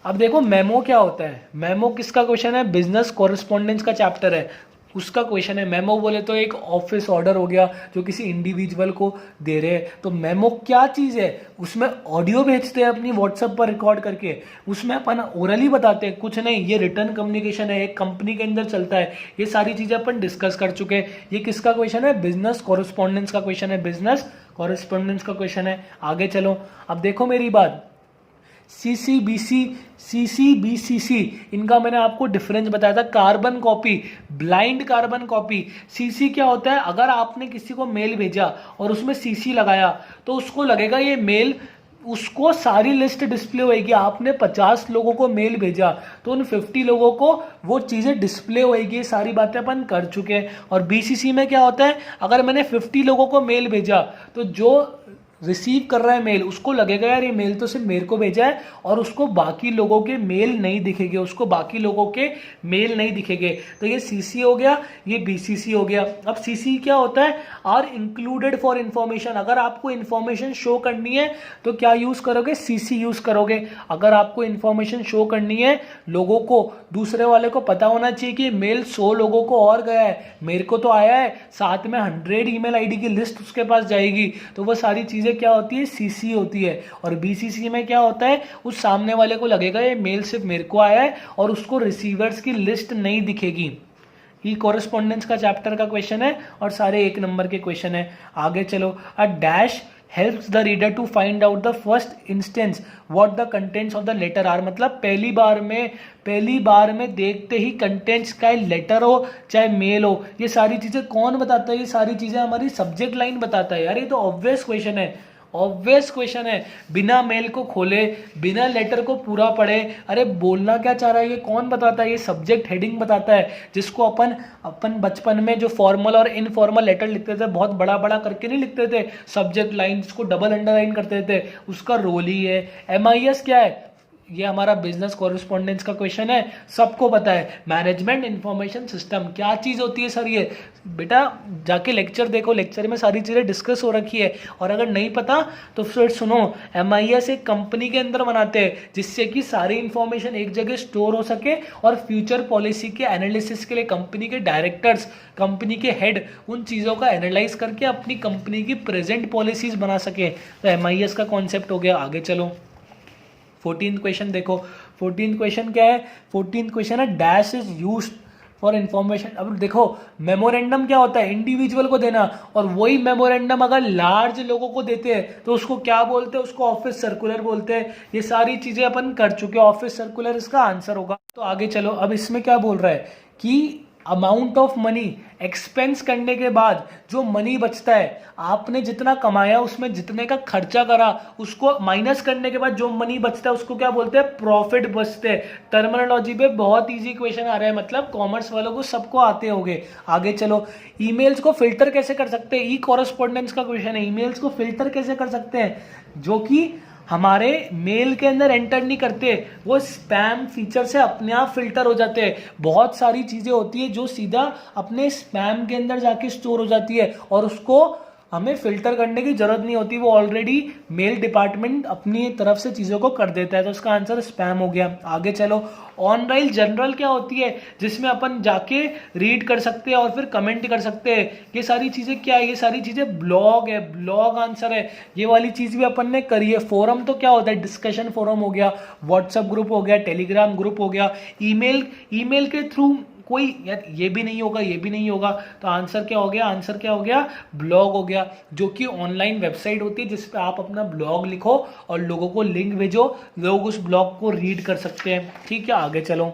अब देखो मेमो क्या होता है, मेमो किसका क्वेश्चन है, बिजनेस कॉरेस्पॉन्डेंस का चैप्टर है, उसका क्वेश्चन है। मेमो बोले तो एक ऑफिस ऑर्डर हो गया जो किसी इंडिविजुअल को दे रहे हैं, तो मेमो क्या चीज़ है, उसमें ऑडियो भेजते हैं अपनी व्हाट्सएप पर रिकॉर्ड करके, उसमें अपन ओरली बताते हैं, कुछ नहीं, ये रिटर्न कम्युनिकेशन है, एक कंपनी के अंदर चलता है, ये सारी चीज़ें अपन डिस्कस कर चुके हैं। ये किसका क्वेश्चन है, बिजनेस कॉरेस्पॉन्डेंस का क्वेश्चन है, बिजनेस कॉरेस्पॉन्डेंस का क्वेश्चन है। आगे चलो, अब देखो मेरी बात, सीसीबीसी, सीसीबीसीसी, इनका मैंने आपको डिफरेंस बताया था, carbon copy, blind carbon copy. CC क्या होता है, अगर आपने किसी को मेल भेजा और उसमें सीसी लगाया तो उसको लगेगा ये मेल, उसको सारी लिस्ट डिस्प्ले होएगी। आपने 50 लोगों को मेल भेजा तो उन 50 लोगों को वो चीज़ें डिस्प्ले होएगी, सारी बातें अपन कर चुके हैं। और बीसीसी में क्या होता है, अगर मैंने 50 लोगों को मेल भेजा तो जो रिसीव कर रहा है मेल उसको लगेगा यार ये मेल तो सिर्फ मेरे को भेजा है, और उसको बाकी लोगों के मेल नहीं दिखेंगे, उसको बाकी लोगों के मेल नहीं दिखेंगे। तो ये सीसी हो गया, ये बीसीसी हो गया। अब सीसी क्या होता है, आर इंक्लूडेड फॉर इंफॉर्मेशन। अगर आपको इंफॉर्मेशन शो करनी है तो क्या यूज करोगे, सीसी यूज करोगे। अगर आपको इंफॉर्मेशन शो करनी है लोगों को, दूसरे वाले को पता होना चाहिए कि मेल 100 लोगों को और गया है, मेरे को तो आया है, साथ में 100 ईमेल आईडी की लिस्ट उसके पास जाएगी, तो वो सारी चीजें क्या होती है, सीसी होती है। और बीसीसी में क्या होता है, उस सामने वाले को लगेगा ये मेल सिर्फ मेरे को आया है और उसको रिसीवर्स की लिस्ट नहीं दिखेगी। ये कॉरेस्पॉन्डेंस का चैप्टर का क्वेश्चन है और सारे 1 नंबर के क्वेश्चन है। आगे चलो, a dash helps the reader to find out the first instance what the contents of the letter are। मतलब पहली बार में देखते ही कंटेंट्स का लेटर हो चाहे मेल हो, ये सारी चीजें कौन बताता है, ये सारी चीजें हमारी सब्जेक्ट लाइन बताता है। यार ये तो ऑब्वियस क्वेश्चन है, ऑब्वियस क्वेश्चन है, बिना मेल को खोले, बिना लेटर को पूरा पढ़े, अरे बोलना क्या चाह रहा है ये कौन बताता है, ये सब्जेक्ट हेडिंग बताता है, जिसको अपन बचपन में जो फॉर्मल और इनफॉर्मल लेटर लिखते थे, बहुत बड़ा बड़ा करके नहीं लिखते थे, सब्जेक्ट लाइन जिसको डबल अंडरलाइन करते थे, उसका रोल ही है। MIS क्या है, ये हमारा बिजनेस कॉरेस्पॉन्डेंस का क्वेश्चन है, सबको पता है। मैनेजमेंट इंफॉर्मेशन सिस्टम क्या चीज़ होती है सर, ये बेटा जाके लेक्चर देखो, लेक्चर में सारी चीज़ें डिस्कस हो रखी है, और अगर नहीं पता तो फिर सुनो, MIS एक कंपनी के अंदर बनाते हैं जिससे कि सारी इंफॉर्मेशन एक जगह स्टोर हो सके और फ्यूचर पॉलिसी के एनालिसिस के लिए कंपनी के डायरेक्टर्स, कंपनी के हेड उन चीज़ों का एनालाइज करके अपनी कंपनी की प्रेजेंट पॉलिसीज बना सके। तो MIS का कॉन्सेप्ट हो गया। आगे चलो, 14th क्वेश्चन देखो, 14th क्वेश्चन क्या है, 14th क्वेश्चन है dash is used for information. अब देखो मेमोरेंडम क्या होता है, इंडिविजुअल को देना, और वही मेमोरेंडम अगर लार्ज लोगों को देते हैं तो उसको क्या बोलते हैं, उसको ऑफिस सर्कुलर बोलते हैं। ये सारी चीजें अपन कर चुके हैं, ऑफिस सर्कुलर इसका आंसर होगा। तो आगे चलो, अब इसमें क्या बोल रहा है कि अमाउंट ऑफ मनी, एक्सपेंस करने के बाद जो मनी बचता है, आपने जितना कमाया उसमें जितने का खर्चा करा उसको माइनस करने के बाद जो मनी बचता है उसको क्या बोलते हैं, प्रॉफिट बचते हैं। टर्मिनोलॉजी पे बहुत इजी क्वेश्चन आ रहा है, मतलब कॉमर्स वालों को सबको आते होंगे। आगे चलो, ईमेल्स को फिल्टर कैसे कर सकते हैं, ई कॉरेस्पॉन्डेंस का क्वेश्चन है, ईमेल्स को फिल्टर कैसे कर सकते हैं जो कि हमारे मेल के अंदर एंटर नहीं करते, वो स्पैम फीचर से अपने आप फिल्टर हो जाते हैं। बहुत सारी चीजें होती है जो सीधा अपने स्पैम के अंदर जाके स्टोर हो जाती है और उसको हमें फिल्टर करने की जरूरत नहीं होती, वो ऑलरेडी मेल डिपार्टमेंट अपनी तरफ से चीज़ों को कर देता है। तो उसका आंसर स्पैम हो गया। आगे चलो, ऑनलाइन जनरल क्या होती है, जिसमें अपन जाके रीड कर सकते हैं और फिर कमेंट कर सकते हैं। ये सारी चीज़ें क्या है, ये सारी चीज़ें ब्लॉग है, ब्लॉग आंसर है। ये वाली चीज़ भी अपन ने करी है। फोरम तो क्या होता है, डिस्कशन फोरम हो गया, व्हाट्सएप ग्रुप हो गया, टेलीग्राम ग्रुप हो गया। ईमेल के थ्रू कोई यार ये भी नहीं होगा, ये भी नहीं होगा, तो आंसर क्या हो गया, आंसर क्या हो गया, ब्लॉग हो गया, जो कि ऑनलाइन वेबसाइट होती है जिस पे आप अपना ब्लॉग लिखो और लोगों को लिंक भेजो, लोग उस ब्लॉग को रीड कर सकते हैं। ठीक है, आगे चलो।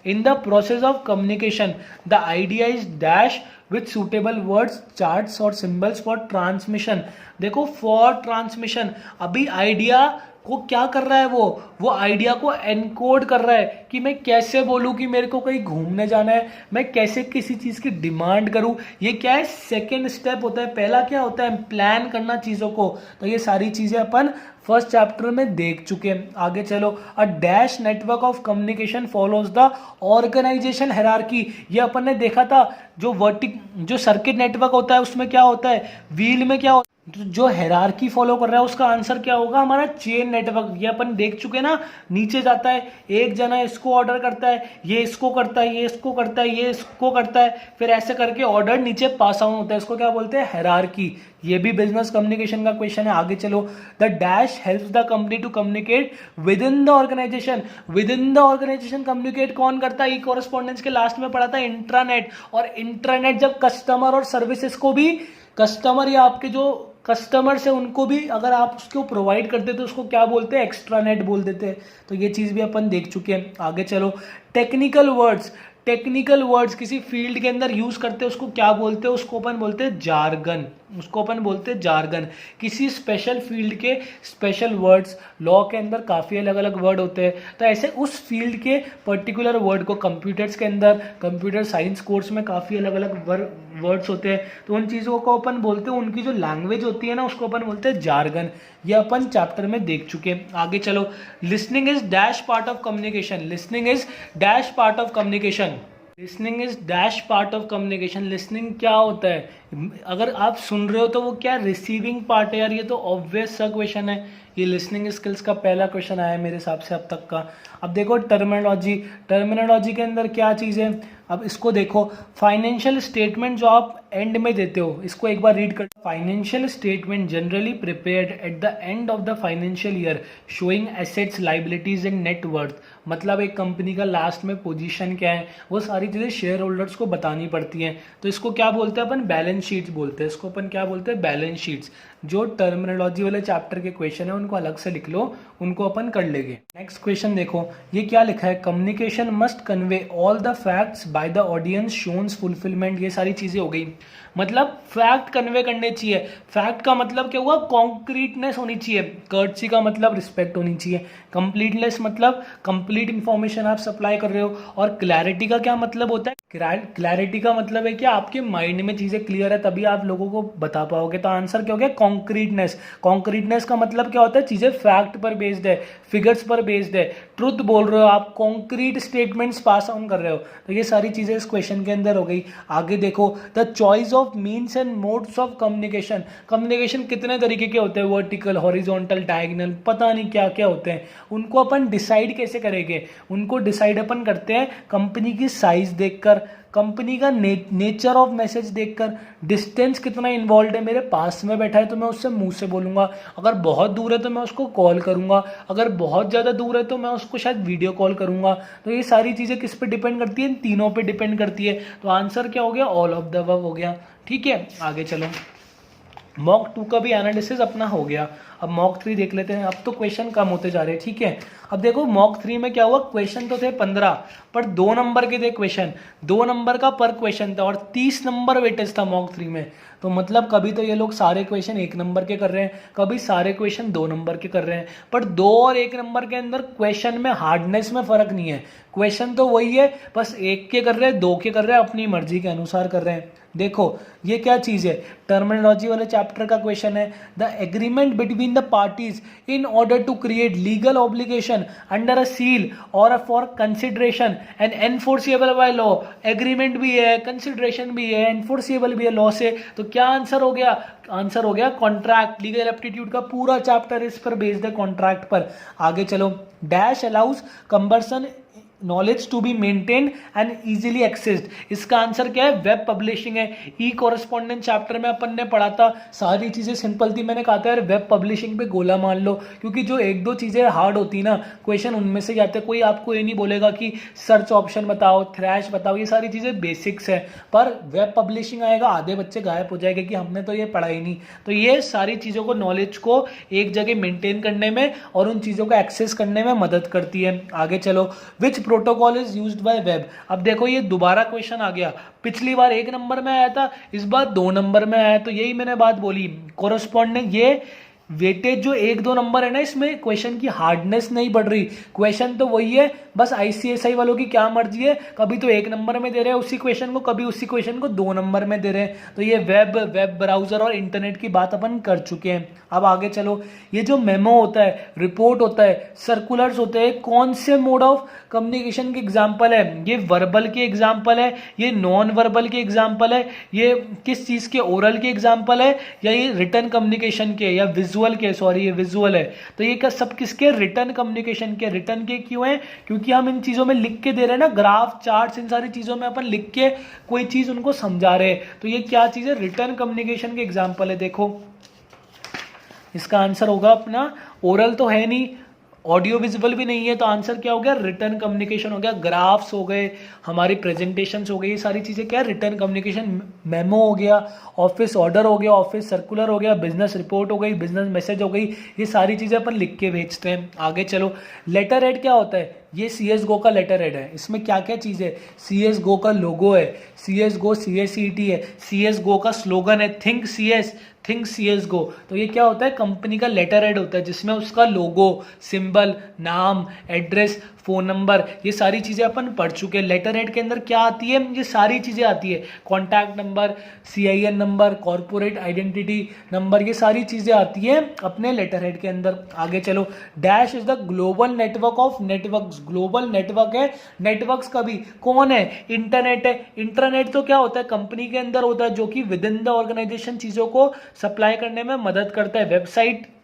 In the process of communication the idea is dash with suitable words, charts और सिंबल्स फॉर ट्रांसमिशन। देखो फॉर ट्रांसमिशन, अभी आइडिया वो क्या कर रहा है, वो आइडिया को एनकोड कर रहा है कि मैं कैसे बोलूँ कि मेरे को कहीं घूमने जाना है, मैं कैसे किसी चीज़ की डिमांड करूँ। ये क्या है, सेकेंड स्टेप होता है। पहला क्या होता है, प्लान करना चीज़ों को। तो ये सारी चीज़ें अपन फर्स्ट चैप्टर में देख चुके हैं। आगे चलो, a dash network of communication follows the organisation hierarchy. ये अपन ने देखा था, जो सर्किट नेटवर्क होता है उसमें क्या होता है, व्हील में क्या होता है, जो हायरार्की फॉलो कर रहा है उसका आंसर क्या होगा, हमारा चेन नेटवर्क। ये अपन देख चुके ना, नीचे जाता है, एक जना इसको ऑर्डर करता है, ये इसको करता है, ये इसको करता है, ये इसको करता है, फिर ऐसे करके ऑर्डर नीचे पास आउट होता है। इसको क्या बोलते हैं, हायरार्की। ये भी बिजनेस कम्युनिकेशन का क्वेश्चन है। आगे चलो, the dash helps the company to communicate within the organisation. Within the organisation communicate कौन करता है, ई कॉरेस्पॉन्डेंस के लास्ट में पढ़ा था इंट्रानेट। और इंट्रानेट जब कस्टमर और सर्विसेज को भी, कस्टमर या आपके जो कस्टमर्स है उनको भी अगर आप उसको प्रोवाइड करते तो उसको क्या बोलते हैं, एक्स्ट्रानेट बोल देते हैं। तो ये चीज़ भी अपन देख चुके हैं। आगे चलो, टेक्निकल वर्ड्स। टेक्निकल वर्ड्स किसी फील्ड के अंदर यूज करते हैं उसको क्या बोलते हैं, उसको अपन बोलते हैं जार्गन। उसको अपन बोलते हैं जार्गन। किसी स्पेशल फील्ड के स्पेशल वर्ड्स, लॉ के अंदर काफ़ी अलग अलग वर्ड होते हैं, तो ऐसे उस फील्ड के पर्टिकुलर वर्ड को कंप्यूटर्स के अंदर, कंप्यूटर साइंस कोर्स में काफ़ी अलग अलग वर्ड्स होते हैं, तो उन चीज़ों को अपन बोलते हैं, उनकी जो लैंग्वेज होती है ना उसको अपन बोलते हैं जार्गन। ये अपन चैप्टर में देख चुके हैं। आगे चलो, listening is dash part of communication. Listening is dash part of communication. Listening is dash part of communication. Listening क्या होता है, अगर आप सुन रहे हो तो वो क्या रिसीविंग पार्ट है यार, ये तो ऑब्वियस सा क्वेश्चन है। ये लिसनिंग स्किल्स का पहला क्वेश्चन आया है मेरे हिसाब से अब तक का। अब देखो टर्मिनोलॉजी। टर्मिनोलॉजी के अंदर क्या चीज़ है, अब इसको देखो, फाइनेंशियल स्टेटमेंट जो आप एंड में देते हो, इसको एक बार रीड कर। Financial statement generally prepared at the end of the financial year showing assets, liabilities and net worth. मतलब एक कंपनी का लास्ट में पोजीशन क्या है, वो सारी चीज़ें शेयर होल्डर्स को बतानी पड़ती हैं। तो इसको क्या बोलते हैं अपन, बैलेंस शीट्स बोलते हैं। इसको अपन क्या बोलते हैं, बैलेंस शीट्स। जो टर्मिनोलॉजी वाले चैप्टर के क्वेश्चन है उनको अलग से लिख लो, उनको अपन कर लेंगे। नेक्स्ट क्वेश्चन देखो, ये क्या लिखा है, communication must convey all the facts by the audience शोन्स फुलफिलमेंट। ये सारी चीजें हो गई, मतलब फैक्ट कन्वे करने चाहिए। फैक्ट का मतलब क्या हुआ, कॉन्क्रीटनेस होनी चाहिए। कर्टसी का मतलब रिस्पेक्ट होनी चाहिए। कंप्लीटनेस मतलब कंप्लीट इंफॉर्मेशन आप सप्लाई कर रहे हो। और क्लैरिटी का क्या मतलब होता है, क्लैरिटी का मतलब है कि आपके माइंड में चीजें क्लियर है, तभी आप लोगों को बता पाओगे। तो आंसर क्या हो गया, कॉन्क्रीटनेस। कॉन्क्रीटनेस का मतलब क्या होता है, चीजें फैक्ट पर बेस्ड है, फिगर्स पर बेस्ड है, ट्रुथ बोल रहे हो आप, कॉन्क्रीट स्टेटमेंट्स पास ऑन कर रहे हो। तो ये सारी चीजें इस क्वेश्चन के अंदर हो गई। आगे देखो, the choice of means and modes of communication. Communication कितने तरीके के होते हैं, वर्टिकल, हॉरिजॉन्टल, डायगोनल, पता नहीं क्या क्या होते हैं। उनको अपन डिसाइड कैसे करेंगे, उनको डिसाइड अपन करते हैं कंपनी की साइज देखकर, कंपनी का नेचर ऑफ मैसेज देखकर, डिस्टेंस कितना इन्वॉल्व है, मेरे पास में बैठा है तो मैं उससे मुंह से बोलूंगा, अगर बहुत दूर है तो मैं उसको कॉल करूंगा, अगर बहुत ज़्यादा दूर है तो मैं उसको शायद वीडियो कॉल करूंगा। तो ये सारी चीज़ें किस पे डिपेंड करती है, इन तीनों पे डिपेंड करती है। तो आंसर क्या हो गया, ऑल ऑफ द अबव हो गया। ठीक है, आगे चलो, मॉक 2 का भी एनालिसिस अपना हो गया। अब मॉक 3 देख लेते हैं। अब तो क्वेश्चन कम होते जा रहे हैं। ठीक है, अब देखो मॉक 3 में क्या हुआ, क्वेश्चन तो थे 15 पर 2 नंबर के थे क्वेश्चन, 2 नंबर का पर क्वेश्चन था और 30 नंबर वेटेज था मॉक 3 में। तो मतलब कभी तो ये लोग सारे क्वेश्चन 1 नंबर के कर रहे हैं, कभी सारे क्वेश्चन 2 नंबर के कर रहे हैं। पर 2 और 1 नंबर के अंदर क्वेश्चन में हार्डनेस में फर्क नहीं है, क्वेश्चन तो वही है, बस 1 के कर रहे हैं, 2 के कर रहे हैं, अपनी मर्जी के अनुसार कर रहे हैं। देखो ये क्या चीज है, टर्मिनोलॉजी वाले चैप्टर का क्वेश्चन है, the agreement between the parties in order to create legal obligation under a seal और for consideration and enforceable by law. Agreement भी है, कंसिडरेशन भी है, एनफोर्सिएबल भी है लॉ से। तो क्या आंसर हो गया, आंसर हो गया कॉन्ट्रैक्ट। लीगल एप्टीट्यूड का पूरा चैप्टर इस पर बेस्ड है, कॉन्ट्रैक्ट पर। आगे चलो, dash allows conversion knowledge to be maintained and easily accessed. इसका आंसर क्या है, वेब पब्लिशिंग है। ई कॉरेस्पॉन्डेंट चैप्टर में अपन ने पढ़ा था, सारी चीजें सिंपल थी, मैंने कहा था यार वेब पब्लिशिंग पे गोला मान लो, क्योंकि जो 1-2 चीजें हार्ड होती ना, क्वेश्चन उनमें से जाते हैं। कोई आपको ये नहीं बोलेगा कि सर्च ऑप्शन बताओ, थ्रैश बताओ, ये सारी चीजें बेसिक्स है। पर वेब पब्लिशिंग आएगा, आधे बच्चे गायब हो जाएंगे कि हमने तो ये पढ़ा ही नहीं। तो ये सारी चीजों को, नॉलेज को एक जगह मेंटेन करने में और उन चीजों को एक्सेस करने में मदद करती है। आगे चलो, विच protocol is used by web. अब देखो ये दोबारा क्वेश्चन आ गया, पिछली बार 1 नंबर में आया था, इस बार 2 नंबर में आया। तो यही मैंने बात बोली, कोरस्पॉन्डिंग, ये वेटेज जो 1-2 नंबर है ना, इसमें क्वेश्चन की हार्डनेस नहीं बढ़ रही, क्वेश्चन तो वही है, बस आईसीएसआई वालों की क्या मर्जी है, कभी तो 1 नंबर में दे रहे हैं उसी क्वेश्चन को, कभी उसी क्वेश्चन को 2 नंबर में दे रहे हैं। तो ये वेब ब्राउजर और इंटरनेट की बात अपन कर चुके हैं। अब आगे चलो, ये जो मेमो होता है, रिपोर्ट होता है, सर्कुलर्स होते हैं, कौन से मोड ऑफ कम्युनिकेशन के एग्जाम्पल है? ये वर्बल के एग्जाम्पल है, ये नॉन वर्बल के एग्जाम्पल है, ये किस चीज के, ओरल के एग्जाम्पल है, या ये रिटर्न कम्युनिकेशन के, या विजुअल के, सॉरी ये विजुअल है। तो ये क्या सब किसके? रिटर्न कम्युनिकेशन के। रिटर्न के क्यों है? क्योंकि हम इन चीजों में लिख के दे रहे हैं ना, ग्राफ चार्ट्स, इन सारी चीजों में अपन लिख के कोई चीज उनको समझा रहे हैं। तो ये क्या चीज है? रिटर्न कम्युनिकेशन के एग्जाम्पल है। देखो इसका आंसर होगा अपना, ओरल तो है नहीं, ऑडियो विजुअल भी नहीं है, तो आंसर क्या हो गया? रिटर्न कम्युनिकेशन हो गया। ग्राफ्स हो गए, हमारी प्रेजेंटेशंस हो गई, ये सारी चीजें क्या है? Return communication. मेमो हो गया, ऑफिस ऑर्डर हो गया, ऑफिस सर्कुलर हो गया, बिजनेस रिपोर्ट हो गई, बिजनेस मैसेज हो गई, ये सारी चीजें अपन लिख के भेजते हैं। आगे चलो, लेटर हेड क्या होता है? ये CSGO का लेटर हेड है। इसमें क्या क्या चीज़ है? CSGO का लोगो है, CSGO CSET है, CSGO का स्लोगन है, थिंक CSGO। तो ये क्या होता है? कंपनी का लेटर हेड होता है, जिसमें उसका लोगो, सिंबल, नाम, एड्रेस, फ़ोन नंबर, ये सारी चीज़ें अपन पढ़ चुके हैं। लेटर हेड के अंदर क्या आती है? ये सारी चीज़ें आती है, contact number, CIN number, corporate identity number, ये सारी चीज़ें आती है अपने लेटर हेड के अंदर। आगे चलो, dash is the global network of networks. Global network है, नेटवर्क्स का भी कौन है? इंटरनेट है। इंटरनेट तो क्या होता है? कंपनी के अंदर होता है, जो कि विद इन द ऑर्गेनाइजेशन चीज़ों को सप्लाई करने में मदद करता है।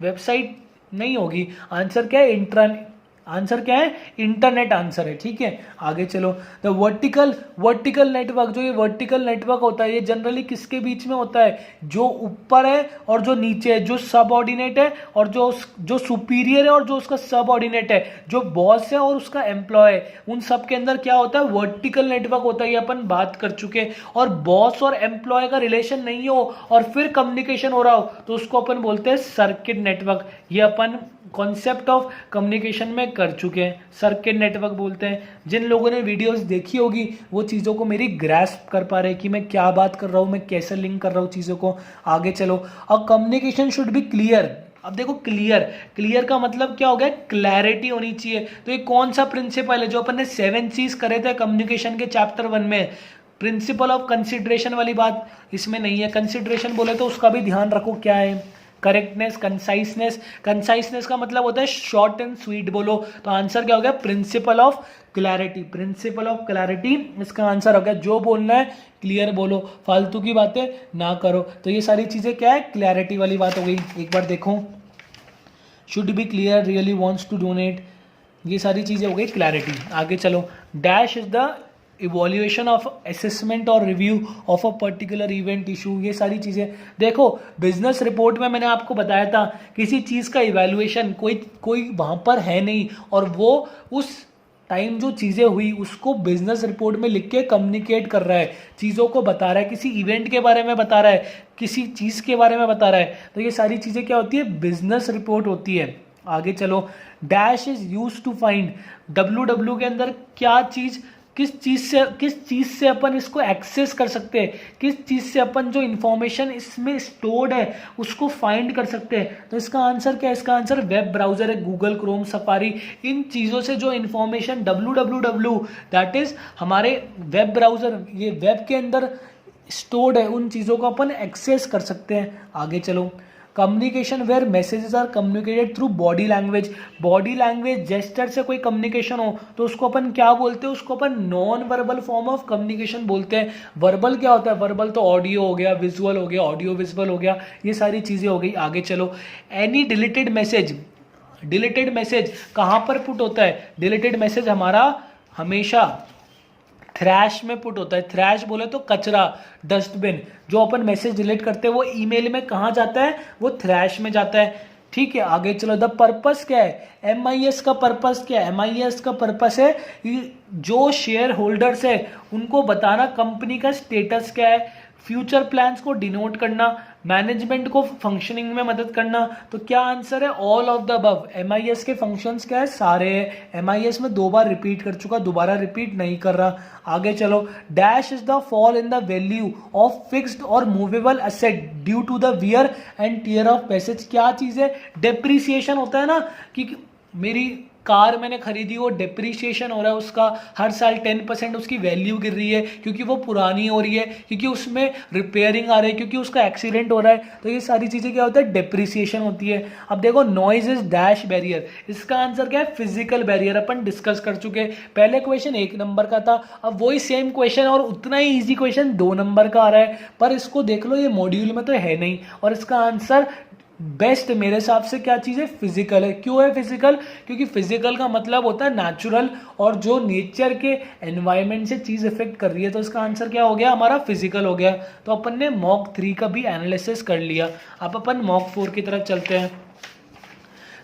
वेबसाइट नहीं होगी, आंसर क्या है? आंसर क्या है? इंटरनेट आंसर है। ठीक है, आगे चलो, द वर्टिकल नेटवर्क। जो ये वर्टिकल नेटवर्क होता है, ये जनरली किसके बीच में होता है? जो ऊपर है और जो नीचे है, जो सबऑर्डिनेट है और जो सुपीरियर है और जो उसका सबऑर्डिनेट है, जो बॉस है और उसका एम्प्लॉय है, उन सब के अंदर क्या होता है? वर्टिकल नेटवर्क होता है। ये अपन बात कर चुके हैं। और बॉस और एम्प्लॉय का रिलेशन नहीं हो और फिर कम्युनिकेशन हो रहा हो, तो उसको अपन बोलते हैं सर्किट नेटवर्क। ये अपन कॉन्सेप्ट ऑफ कम्युनिकेशन में कर चुके हैं, सर्किट नेटवर्क बोलते हैं। जिन लोगों ने वीडियोस देखी होगी वो चीज़ों को मेरी ग्रैस्प कर पा रहे हैं कि मैं क्या बात कर रहा हूँ, मैं कैसे लिंक कर रहा हूँ चीज़ों को। आगे चलो, a communication should be clear. अब देखो, क्लियर का मतलब क्या हो गया? क्लैरिटी होनी चाहिए। तो ये कौन सा प्रिंसिपल है जो अपन ने 7 C's करे थे कम्युनिकेशन के चैप्टर 1 में? प्रिंसिपल ऑफ कंसिडरेशन वाली बात इसमें नहीं है। कंसिडरेशन बोले तो उसका भी ध्यान रखो क्या है? करेक्टनेस, कंसाइसनेस का मतलब होता है शॉर्ट एंड स्वीट बोलो। तो आंसर क्या हो गया? प्रिंसिपल ऑफ क्लैरिटी इसका आंसर हो गया। जो बोलना है क्लियर बोलो, फालतू की बातें ना करो। तो ये सारी चीजें क्या है? क्लैरिटी वाली बात हो गई। एक बार देखो, should be clear, really wants to donate, ये सारी चीजें हो गई क्लैरिटी। आगे चलो, dash is the evolution of assessment और review of a particular event issue, ये सारी चीज़ें। देखो, बिजनेस रिपोर्ट में मैंने आपको बताया था, किसी चीज़ का इवैल्यूएशन कोई वहाँ पर है नहीं, और वो उस टाइम जो चीज़ें हुई उसको बिजनेस रिपोर्ट में लिख के कम्युनिकेट कर रहा है, चीज़ों को बता रहा है, किसी इवेंट के बारे में बता रहा है, किसी चीज़ के बारे में बता रहा है। तो ये सारी चीज़ें क्या होती है? बिजनेस रिपोर्ट होती है। आगे चलो, dash is use to find. WW के अंदर क्या चीज़, किस चीज़ से अपन इसको एक्सेस कर सकते हैं, किस चीज़ से अपन जो इंफॉर्मेशन इसमें स्टोर्ड है उसको फाइंड कर सकते हैं। तो इसका आंसर क्या है? इसका आंसर वेब ब्राउज़र है, गूगल क्रोम, सफारी। इन चीज़ों से जो इंफॉर्मेशन www दैट इज़ हमारे वेब ब्राउज़र, ये वेब के अंदर स्टोर्ड है, उन चीज़ों को अपन एक्सेस कर सकते हैं। आगे चलो, communication where messages are communicated through body language gesture से कोई कम्युनिकेशन हो तो उसको अपन क्या बोलते हैं? उसको अपन non verbal form of communication बोलते हैं। वर्बल क्या होता है? वर्बल तो ऑडियो हो गया, विजुअल हो गया, ऑडियो विजुअल हो गया, ये सारी चीज़ें हो गई। आगे चलो, एनी डिलीटेड मैसेज कहाँ पर पुट होता है? डिलीटेड मैसेज हमारा हमेशा थ्रैश में पुट होता है। थ्रैश बोले तो कचरा, डस्टबिन। जो अपन मैसेज डिलीट करते हैं वो ईमेल में कहाँ जाता है? वो थ्रैश में जाता है। ठीक है, आगे चलो, द पर्पस क्या है? MIS का पर्पस क्या है? MIS का पर्पस है जो शेयर होल्डर्स है उनको बताना कंपनी का स्टेटस क्या है, फ्यूचर प्लान्स को डिनोट करना, मैनेजमेंट को फंक्शनिंग में मदद करना, तो क्या आंसर है all of the above. MIS के फंक्शंस क्या है, सारे है। MIS में 2 बार रिपीट कर चुका, दोबारा रिपीट नहीं कर रहा। आगे चलो, dash is the fall in the value of fixed और movable asset due to the wear and tear of passage. क्या चीज है, डेप्रिसिएशन होता है ना, कि मेरी कार मैंने खरीदी, वो डेप्रिसिएशन हो रहा है, उसका हर साल 10% उसकी वैल्यू गिर रही है क्योंकि वो पुरानी हो रही है, क्योंकि उसमें रिपेयरिंग आ रही है, क्योंकि उसका एक्सीडेंट हो रहा है। तो ये सारी चीज़ें क्या होता है, डेप्रिसिएशन होती है। अब देखो, नॉइज इज डैश बैरियर, इसका आंसर क्या है, फिजिकल बैरियर। अपन डिस्कस कर चुके, पहले क्वेश्चन 1 नंबर का था, अब वही सेम क्वेश्चन और उतना ही ईजी क्वेश्चन 2 नंबर का आ रहा है, पर इसको देख लो, ये मॉड्यूल में तो है नहीं, और इसका आंसर बेस्ट मेरे हिसाब से क्या चीज़ है, फिजिकल है। क्यों है फिजिकल, क्योंकि फिजिकल का मतलब होता है नेचुरल, और जो नेचर के एनवायरनमेंट से चीज़ इफेक्ट कर रही है, तो इसका आंसर क्या हो गया, हमारा फिजिकल हो गया। तो अपन ने मॉक 3 का भी एनालिसिस कर लिया। अब अपन मॉक 4 की तरफ चलते हैं।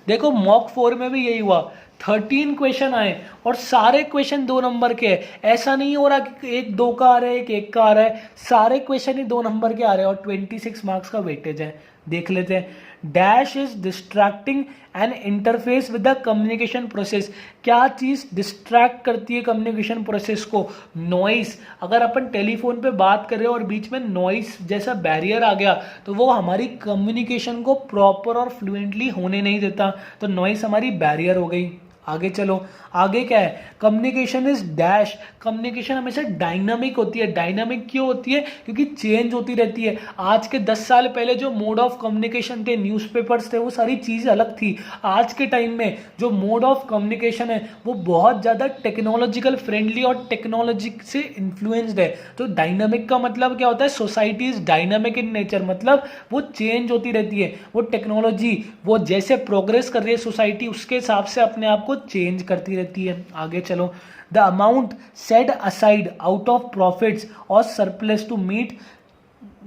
देखो, मॉक 4 में भी यही हुआ, 13 क्वेश्चन आए और सारे क्वेश्चन 2 नंबर के हैं। ऐसा नहीं हो रहा कि 1 2 का आ रहा है, 1 1 का आ रहा है, सारे क्वेश्चन ही 2 नंबर के आ रहे हैं और 26 मार्क्स का वेटेज है। देख लेते हैं, dash is distracting N interface with the communication process. क्या चीज डिस्ट्रैक्ट करती है कम्युनिकेशन प्रोसेस को, नॉइस। अगर अपन टेलीफोन पे बात कर रहे हो और बीच में नॉइस जैसा बैरियर आ गया, तो वो हमारी कम्युनिकेशन को प्रॉपर और फ्लुएंटली होने नहीं देता, तो नॉइस हमारी बैरियर हो गई। आगे चलो, आगे क्या है, कम्युनिकेशन इज डैश। कम्युनिकेशन हमेशा डायनामिक होती है। डायनामिक क्यों होती है, क्योंकि चेंज होती रहती है। आज के 10 साल पहले जो मोड ऑफ कम्युनिकेशन थे, न्यूज़पेपर्स थे, वो सारी चीज़ अलग थी। आज के टाइम में जो मोड ऑफ कम्युनिकेशन है वो बहुत ज़्यादा टेक्नोलॉजिकल फ्रेंडली और टेक्नोलॉजी से इन्फ्लुएंस्ड है। तो डायनामिक का मतलब क्या होता है, society is dynamic in nature, मतलब वो चेंज होती रहती है। वो टेक्नोलॉजी वो जैसे प्रोग्रेस कर रही है सोसाइटी, उसके हिसाब से अपने आप को चेंज करती रहती है। आगे चलो, the amount set aside out of profits और surplus to meet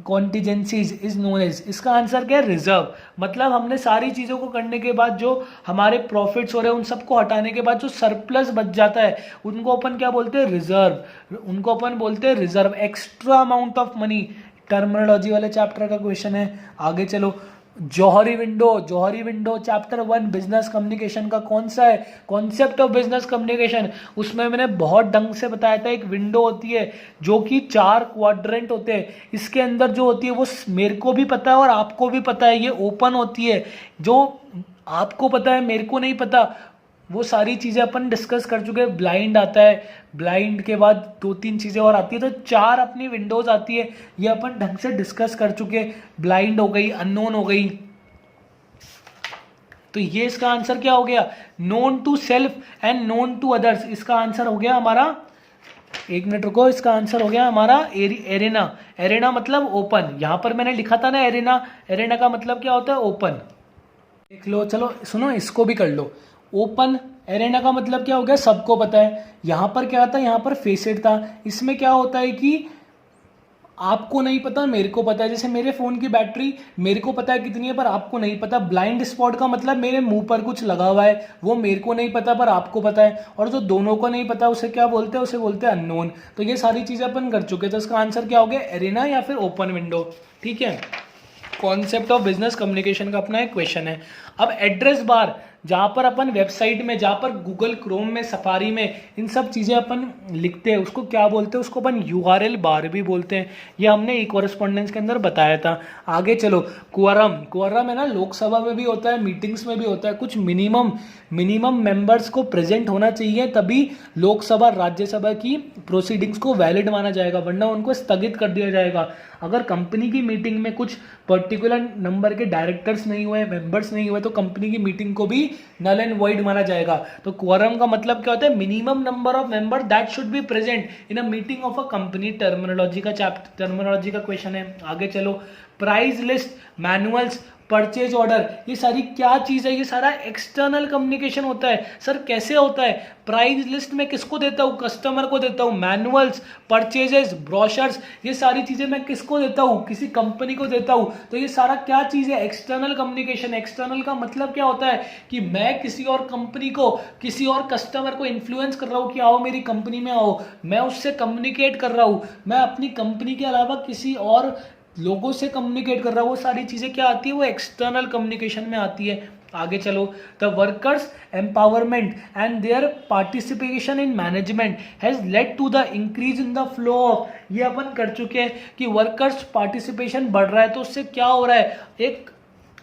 contingencies is known as. इसका आंसर क्या है, रिजर्व। मतलब हमने सारी चीज़ों को करने के बाद जो हमारे प्रॉफिट्स हो रहे हैं उन सबको हटाने के बाद जो सरप्लस बच जाता है उनको अपन क्या बोलते हैं, रिजर्व। उनको अपन बोलते हैं reserve, extra amount of money. Terminology वाले चैप्टर का क्वेश्चन है। आगे चलो, जौहरी विंडो। जौहरी विंडो चैप्टर 1 बिजनेस कम्युनिकेशन का कौन सा है, कॉन्सेप्ट ऑफ बिजनेस कम्युनिकेशन। उसमें मैंने बहुत ढंग से बताया था, एक विंडो होती है जो कि 4 क्वाड्रेंट होते हैं। इसके अंदर जो होती है वो मेरे को भी पता है और आपको भी पता है, ये ओपन होती है। जो आपको पता है मेरे को नहीं पता, वो सारी चीज़ें अपन डिस्कस कर चुके हैं। ब्लाइंड आता है, ब्लाइंड के बाद 2-3 चीज़ें और आती है, तो 4 अपनी विंडोज आती है, ये अपन ढंग से डिस्कस कर चुके हैं। ब्लाइंड हो गई, अननोन हो गई, तो ये इसका आंसर क्या हो गया, known to self and known to others. इसका आंसर हो गया हमारा, 1 मिनट रुको, इसका आंसर हो गया हमारा एरेना। एरेना मतलब ओपन, यहां पर मैंने लिखा था ना एरेना, एरेना का मतलब क्या होता है, ओपन। देख लो, चलो सुनो, इसको भी कर लो। ओपन एरेना का मतलब क्या हो गया, सबको पता है। यहां पर क्या था, यहां पर फेसेट था। इसमें क्या होता है कि आपको नहीं पता, मेरे को पता है। जैसे मेरे फोन की बैटरी मेरे को पता है कितनी है, पर आपको नहीं पता। ब्लाइंड स्पॉट का मतलब मेरे मुंह पर कुछ लगा हुआ है, वो मेरे को नहीं पता पर आपको पता है। और जो दोनों को नहीं पता उसे क्या बोलते हैं, उसे बोलते हैं अननोन। तो ये सारी चीजें अपन कर चुके हैं। तो इसका आंसर क्या हो गया, एरेना या फिर ओपन विंडो। ठीक है, कॉन्सेप्ट ऑफ बिजनेस कम्युनिकेशन का अपना एक क्वेश्चन है। अब एड्रेस बार, जहाँ पर अपन वेबसाइट में, जहाँ पर गूगल क्रोम में, सफारी में इन सब चीज़ें अपन लिखते हैं, उसको क्या बोलते हैं, उसको अपन URL बार भी बोलते हैं। ये हमने ई कॉरेस्पॉन्डेंस के अंदर बताया था। आगे चलो, क्वोरम। क्वोरम है ना, लोकसभा में भी होता है, मीटिंग्स में भी होता है। कुछ मिनिमम मेंबर्स को प्रेजेंट होना चाहिए, तभी लोकसभा राज्यसभा की प्रोसीडिंग्स को वैलिड माना जाएगा, वरना उनको स्थगित कर दिया जाएगा। अगर कंपनी की मीटिंग में कुछ पर्टिकुलर नंबर के डायरेक्टर्स नहीं हुए, मेंबर्स नहीं हुए, तो कंपनी की मीटिंग को भी नल एंड वॉइड माना जाएगा। तो क्वोरम का मतलब क्या होता है, minimum number of member that should be present in a meeting of a company. Terminology का चैप्टर, टर्मिनोलॉजी का क्वेश्चन है। आगे चलो, price list, manuals, purchase order, ये सारी क्या चीज है, ये सारा एक्सटर्नल कम्युनिकेशन होता है। सर कैसे होता है, प्राइस लिस्ट में किसको देता हूँ, कस्टमर को देता हूँ। मैनुअल्स, परचेजेस, ब्रोशर्स, ये सारी चीजें मैं किसको देता हूँ, किसी कंपनी को देता हूँ। तो ये सारा क्या चीज है, एक्सटर्नल कम्युनिकेशन। एक्सटर्नल का मतलब क्या होता है कि मैं किसी और कंपनी को, किसी और कस्टमर को इन्फ्लुएंस कर रहा हूँ कि आओ मेरी कंपनी में आओ, मैं उससे कम्युनिकेट कर रहा हूँ। मैं अपनी कंपनी के अलावा किसी और लोगों से कम्युनिकेट कर रहा है, वो सारी चीज़ें क्या आती है, वो एक्सटर्नल कम्युनिकेशन में आती है। आगे चलो, the workers empowerment and their participation in management has led to the increase in the flow of, ये अपन कर चुके हैं कि वर्कर्स पार्टिसिपेशन बढ़ रहा है तो उससे क्या हो रहा है, एक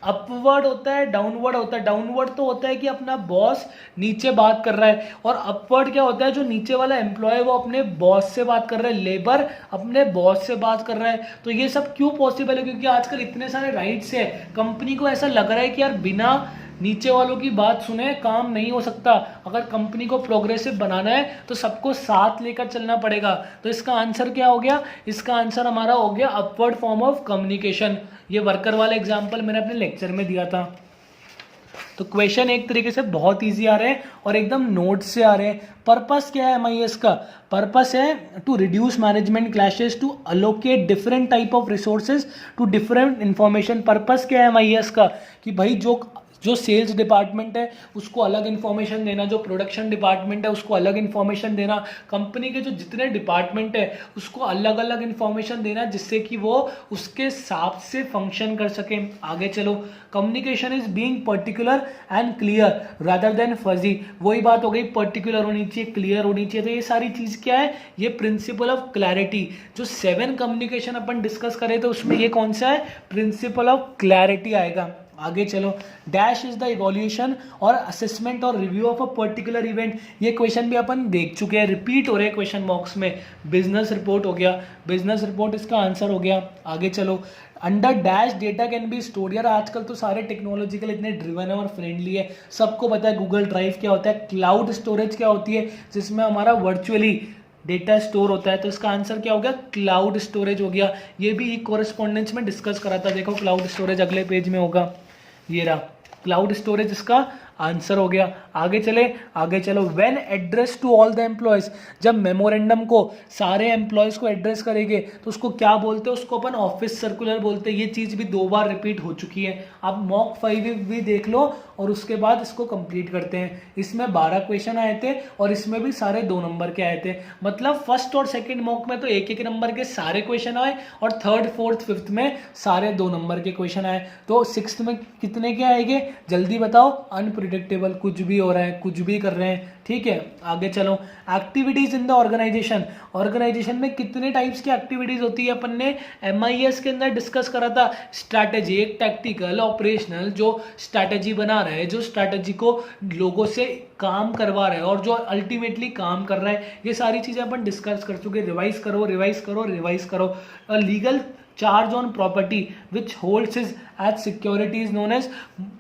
अपवर्ड होता है, डाउनवर्ड होता है। डाउनवर्ड तो होता है कि अपना बॉस नीचे बात कर रहा है, और अपवर्ड क्या होता है, जो नीचे वाला एम्प्लॉय वो अपने बॉस से बात कर रहा है, लेबर अपने बॉस से बात कर रहा है। तो ये सब क्यों पॉसिबल है, क्योंकि आजकल इतने सारे राइट्स है, कंपनी को ऐसा लग रहा है कि यार बिना नीचे वालों की बात सुने काम नहीं हो सकता। अगर कंपनी को प्रोग्रेसिव बनाना है तो सबको साथ लेकर चलना पड़ेगा। तो इसका आंसर क्या हो गया, इसका आंसर हमारा हो गया अपवर्ड फॉर्म ऑफ कम्युनिकेशन। ये वर्कर वाला एग्जांपल मैंने अपने लेक्चर में दिया था। तो क्वेश्चन एक तरीके से बहुत इजी आ रहे हैं और एकदम नोट से आ रहे हैं। पर्पस क्या है एमआईएस का, पर्पस है to reduce management clashes, to allocate different type of resources to different information. Purpose क्या है एमआईएस का कि भाई जो सेल्स डिपार्टमेंट है उसको अलग इन्फॉर्मेशन देना, जो प्रोडक्शन डिपार्टमेंट है उसको अलग इन्फॉर्मेशन देना, कंपनी के जो जितने डिपार्टमेंट है उसको अलग अलग इन्फॉर्मेशन देना, जिससे कि वो उसके हिसाब से फंक्शन कर सकें। आगे चलो, communication is being particular and clear rather than fuzzy, वही बात हो गई, पर्टिकुलर होनी चाहिए, क्लियर होनी चाहिए। तो ये सारी चीज़ क्या है, ये प्रिंसिपल ऑफ क्लैरिटी। जो 7 कम्युनिकेशन अपन डिस्कस करें तो उसमें ये कौन सा है, प्रिंसिपल ऑफ क्लैरिटी आएगा। आगे चलो, डैश इज द इवोल्यूशन और असेसमेंट और review of a particular event. ये क्वेश्चन भी अपन देख चुके हैं, रिपीट हो रहे हैं क्वेश्चन बॉक्स में। बिजनेस रिपोर्ट हो गया, बिजनेस रिपोर्ट इसका आंसर हो गया। आगे चलो, under dash data can be stored. यार आजकल तो सारे टेक्नोलॉजिकल इतने ड्रिवन है और फ्रेंडली है, सबको पता है गूगल ड्राइव क्या होता है, क्लाउड स्टोरेज क्या होती है, जिसमें हमारा वर्चुअली डेटा स्टोर होता है। तो इसका आंसर क्या हो गया, क्लाउड स्टोरेज हो गया। ये भी कोरेस्पॉन्डेंस में डिस्कस करा था, देखो क्लाउड स्टोरेज अगले पेज में होगा, ये रहा क्लाउड स्टोरेज, इसका आंसर हो गया। आगे चले, आगे चलो, when address to all the employees, जब मेमोरेंडम को सारे एम्प्लॉयज को एड्रेस करेंगे तो उसको क्या बोलते हैं, उसको अपन ऑफिस सर्कुलर बोलते हैं। ये चीज भी 2 बार रिपीट हो चुकी है। आप मॉक 5 भी देख लो और उसके बाद इसको कंप्लीट करते हैं। इसमें 12 क्वेश्चन आए थे और इसमें भी सारे 2 नंबर के आए थे। मतलब फर्स्ट और सेकंड मॉक में तो 1-1 नंबर के सारे क्वेश्चन आए और थर्ड फोर्थ फिफ्थ में सारे 2 नंबर के क्वेश्चन आए। तो सिक्स्थ में कितने के आएंगे, जल्दी बताओ। अनप्रिडिक्टेबल, कुछ भी हो रहा है, कुछ भी कर रहे हैं, ठीक है। आगे चलो, activities in the organisation. Organisation में कितने टाइप्स की एक्टिविटीज होती है, अपन ने एमआईएस के अंदर डिस्कस करा था। स्ट्रैटेजी, एक टैक्टिकल, ऑपरेशनल, जो स्ट्रैटेजी बना रहा है, जो स्ट्रैटेजी को लोगों से काम करवा रहा है और जो अल्टीमेटली काम कर रहा है, ये सारी चीजें अपन डिस्कस कर चुके। रिवाइज करो, रिवाइज करो, रिवाइज करो। Legal charge on property which holds is as security is known as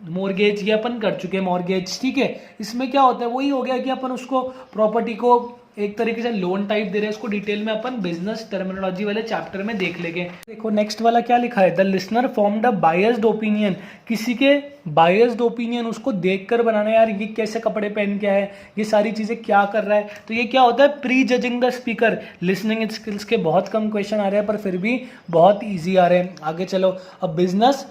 mortgage, ये अपन कर चुके हैं, मॉर्गेज, ठीक है। इसमें क्या होता है, वही हो गया कि अपन उसको प्रॉपर्टी को एक तरीके से लोन टाइप दे रहे हैं। इसको डिटेल में अपन बिजनेस टर्मिनोलॉजी वाले चैप्टर में देख लेंगे। देखो नेक्स्ट वाला क्या लिखा है, the listener formed a biased opinion. किसी के बायस्ड ओपिनियन उसको देखकर बनाना, यार ये कैसे कपड़े पहन के है, ये सारी चीजें क्या कर रहा है। तो ये क्या होता है, pre judging the speaker. Listening skills के बहुत कम क्वेश्चन आ रहे हैं पर फिर भी बहुत ईजी आ रहे हैं। आगे चलो, a business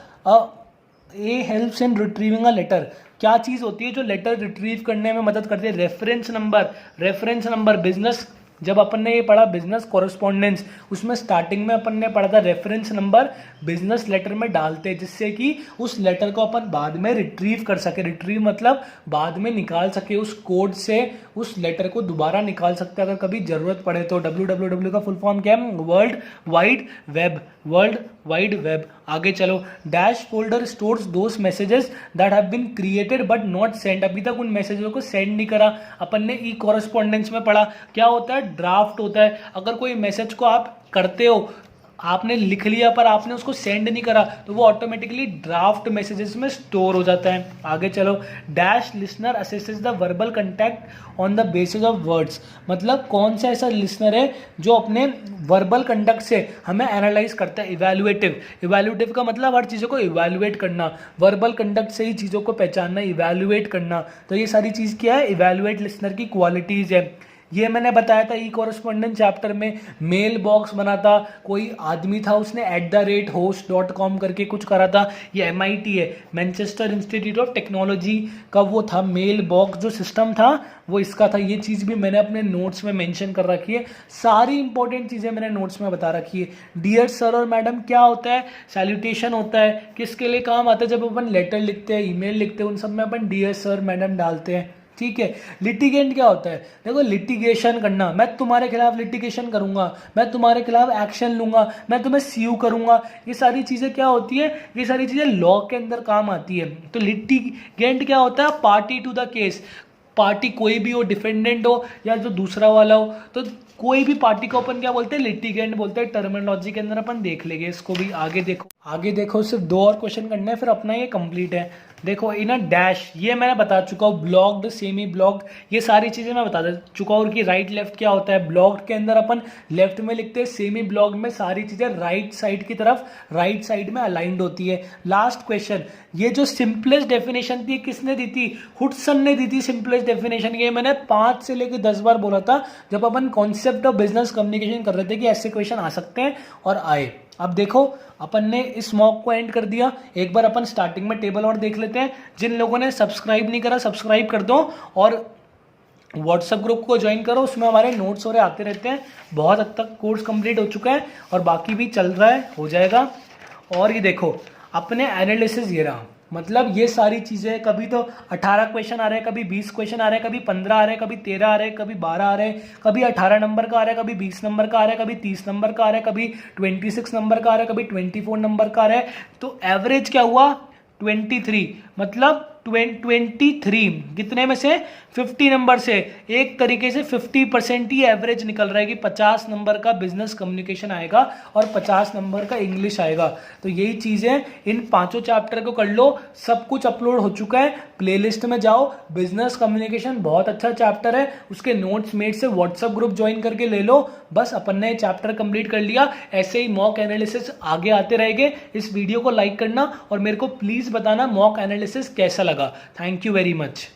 a helps in retrieving a letter. क्या चीज होती है जो लेटर रिट्रीव करने में मदद करती है, reference number. Reference number, business, जब अपन ने ये पढ़ा बिजनेस कॉरेस्पॉन्डेंस, उसमें स्टार्टिंग में अपन ने पढ़ा था रेफरेंस नंबर बिजनेस लेटर में डालते हैं, जिससे कि उस लेटर को अपन बाद में रिट्रीव कर सके। रिट्रीव मतलब बाद में निकाल सके, उस कोड से उस लेटर को दोबारा निकाल सकते हैं अगर कभी जरूरत पड़े तो। www का फुल फॉर्म क्या है, world wide web, world wide web. आगे चलो, dash folder stores those messages that have been created but not send. अभी तक उन मैसेजों को सेंड नहीं करा। अपन ने ई कॉरेस्पॉन्डेंस में पढ़ा, क्या होता है, ड्राफ्ट होता है। अगर कोई मैसेज को आप करते हो, आपने लिख लिया पर आपने उसको सेंड नहीं करा, तो वो ऑटोमेटिकली ड्राफ्ट मैसेजेस में स्टोर हो जाता है। आगे चलो, dash listener assesses the verbal contact on the basis of words. मतलब कौन सा ऐसा लिसनर है जो अपने वर्बल कंडक्ट से हमें एनालाइज करता है। इवैल्यूएटिव, इवैल्यूएटिव का मतलब हर चीज़ों को इवैल्यूएट करना, वर्बल कंडक्ट से ही चीज़ों को पहचानना, इवैल्यूएट करना। तो ये सारी चीज़ क्या है, इवैल्यूएट लिसनर की क्वालिटीज़ है। ये मैंने बताया था ई कॉरेस्पॉन्डेंस चैप्टर में। मेल बॉक्स बना था, कोई आदमी था उसने @host.com करके कुछ करा था। ये MIT है, मैनचेस्टर इंस्टीट्यूट ऑफ टेक्नोलॉजी का वो था मेल बॉक्स जो सिस्टम था वो इसका था। ये चीज़ भी मैंने अपने नोट्स में मेंशन कर रखी है, सारी इंपॉर्टेंट चीज़ें मैंने नोट्स में बता रखी है। डियर सर और मैडम क्या होता है, सैल्यूटेशन होता है, किसके लिए काम आता है, जब अपन लेटर लिखते हैं, ईमेल लिखते हैं, उन सब में अपन डियर सर मैडम डालते हैं, ठीक है। लिटिगेंट क्या होता है, देखो लिटिगेशन करना, मैं तुम्हारे खिलाफ लिटिगेशन करूंगा, मैं तुम्हारे खिलाफ एक्शन लूंगा, मैं तुम्हें सीयू करूंगा, ये सारी चीज़ें क्या होती है, ये सारी चीज़ें लॉ के अंदर काम आती है। तो लिटिगेंट क्या होता है, party to the case. Party कोई भी हो, डिफेंडेंट हो या जो दूसरा वाला हो, तो कोई भी पार्टी को अपन क्या बोलते हैं, लिटिगेंट बोलते हैं। टर्मिनोलॉजी के अंदर अपन देख लेंगे इसको भी। आगे देखो सिर्फ 2 और क्वेश्चन करने हैं फिर अपना ये कंप्लीट है। देखो इन अ डैश, ये मैंने बता चुका हूँ, ब्लॉक्ड, सेमी ब्लॉक्ड, ये सारी चीज़ें मैं बता चुका हूँ कि राइट लेफ्ट क्या होता है। ब्लॉक्ड के अंदर अपन लेफ्ट में लिखते हैं, सेमी ब्लॉक्ड में सारी चीज़ें राइट साइड की तरफ, राइट साइड में अलाइंड होती है। लास्ट क्वेश्चन, ये जो सिंपलेस्ट डेफिनेशन थी किसने दी थी, हुडसन ने दी थी सिंपलेस्ट डेफिनेशन। ये मैंने 5 से लेकर 10 बार बोला था जब अपन कॉन्सेप्ट ऑफ बिजनेस कम्युनिकेशन कर रहे थे कि ऐसे क्वेश्चन आ सकते हैं, और आए। अब देखो अपन ने इस मॉक को एंड कर दिया। एक बार अपन स्टार्टिंग में टेबल और देख लेते हैं। जिन लोगों ने सब्सक्राइब नहीं करा सब्सक्राइब कर दो, और व्हाट्सएप ग्रुप को ज्वाइन करो, उसमें हमारे नोट्स और आते रहते हैं। बहुत हद तक कोर्स कंप्लीट हो चुका है और बाकी भी चल रहा है, हो जाएगा। और ये देखो अपने एनालिसिस ये रहा, मतलब ये सारी चीज़ें, कभी तो 18 क्वेश्चन आ रहे हैं, कभी 20 क्वेश्चन आ रहे हैं, कभी 15 आ रहे हैं, कभी 13 आ रहे हैं, कभी 12 आ रहे हैं, कभी 18 नंबर का आ रहा है, कभी 20 नंबर का आ रहा है, कभी 30 नंबर का आ रहा है, कभी 26 नंबर का आ रहा है, कभी 24 नंबर का आ रहा है। तो एवरेज क्या हुआ, 23, मतलब 23 कितने में से, 50 नंबर से। एक तरीके से 50% ही एवरेज निकल रहा है कि 50 नंबर का बिजनेस कम्युनिकेशन आएगा और 50 नंबर का इंग्लिश आएगा। तो यही चीज़ें, इन 5 चैप्टर को कर लो। सब कुछ अपलोड हो चुका है, प्लेलिस्ट में जाओ। बिजनेस कम्युनिकेशन बहुत अच्छा चैप्टर है, उसके नोट्स मेट से व्हाट्सएप ग्रुप ज्वाइन करके ले लो। बस अपन ने चैप्टर कंप्लीट कर लिया। ऐसे ही मॉक एनालिसिस आगे आते रहेंगे। इस वीडियो को लाइक करना और मेरे को प्लीज़ बताना मॉक एनालिसिस कैसा लगा। Thank you very much.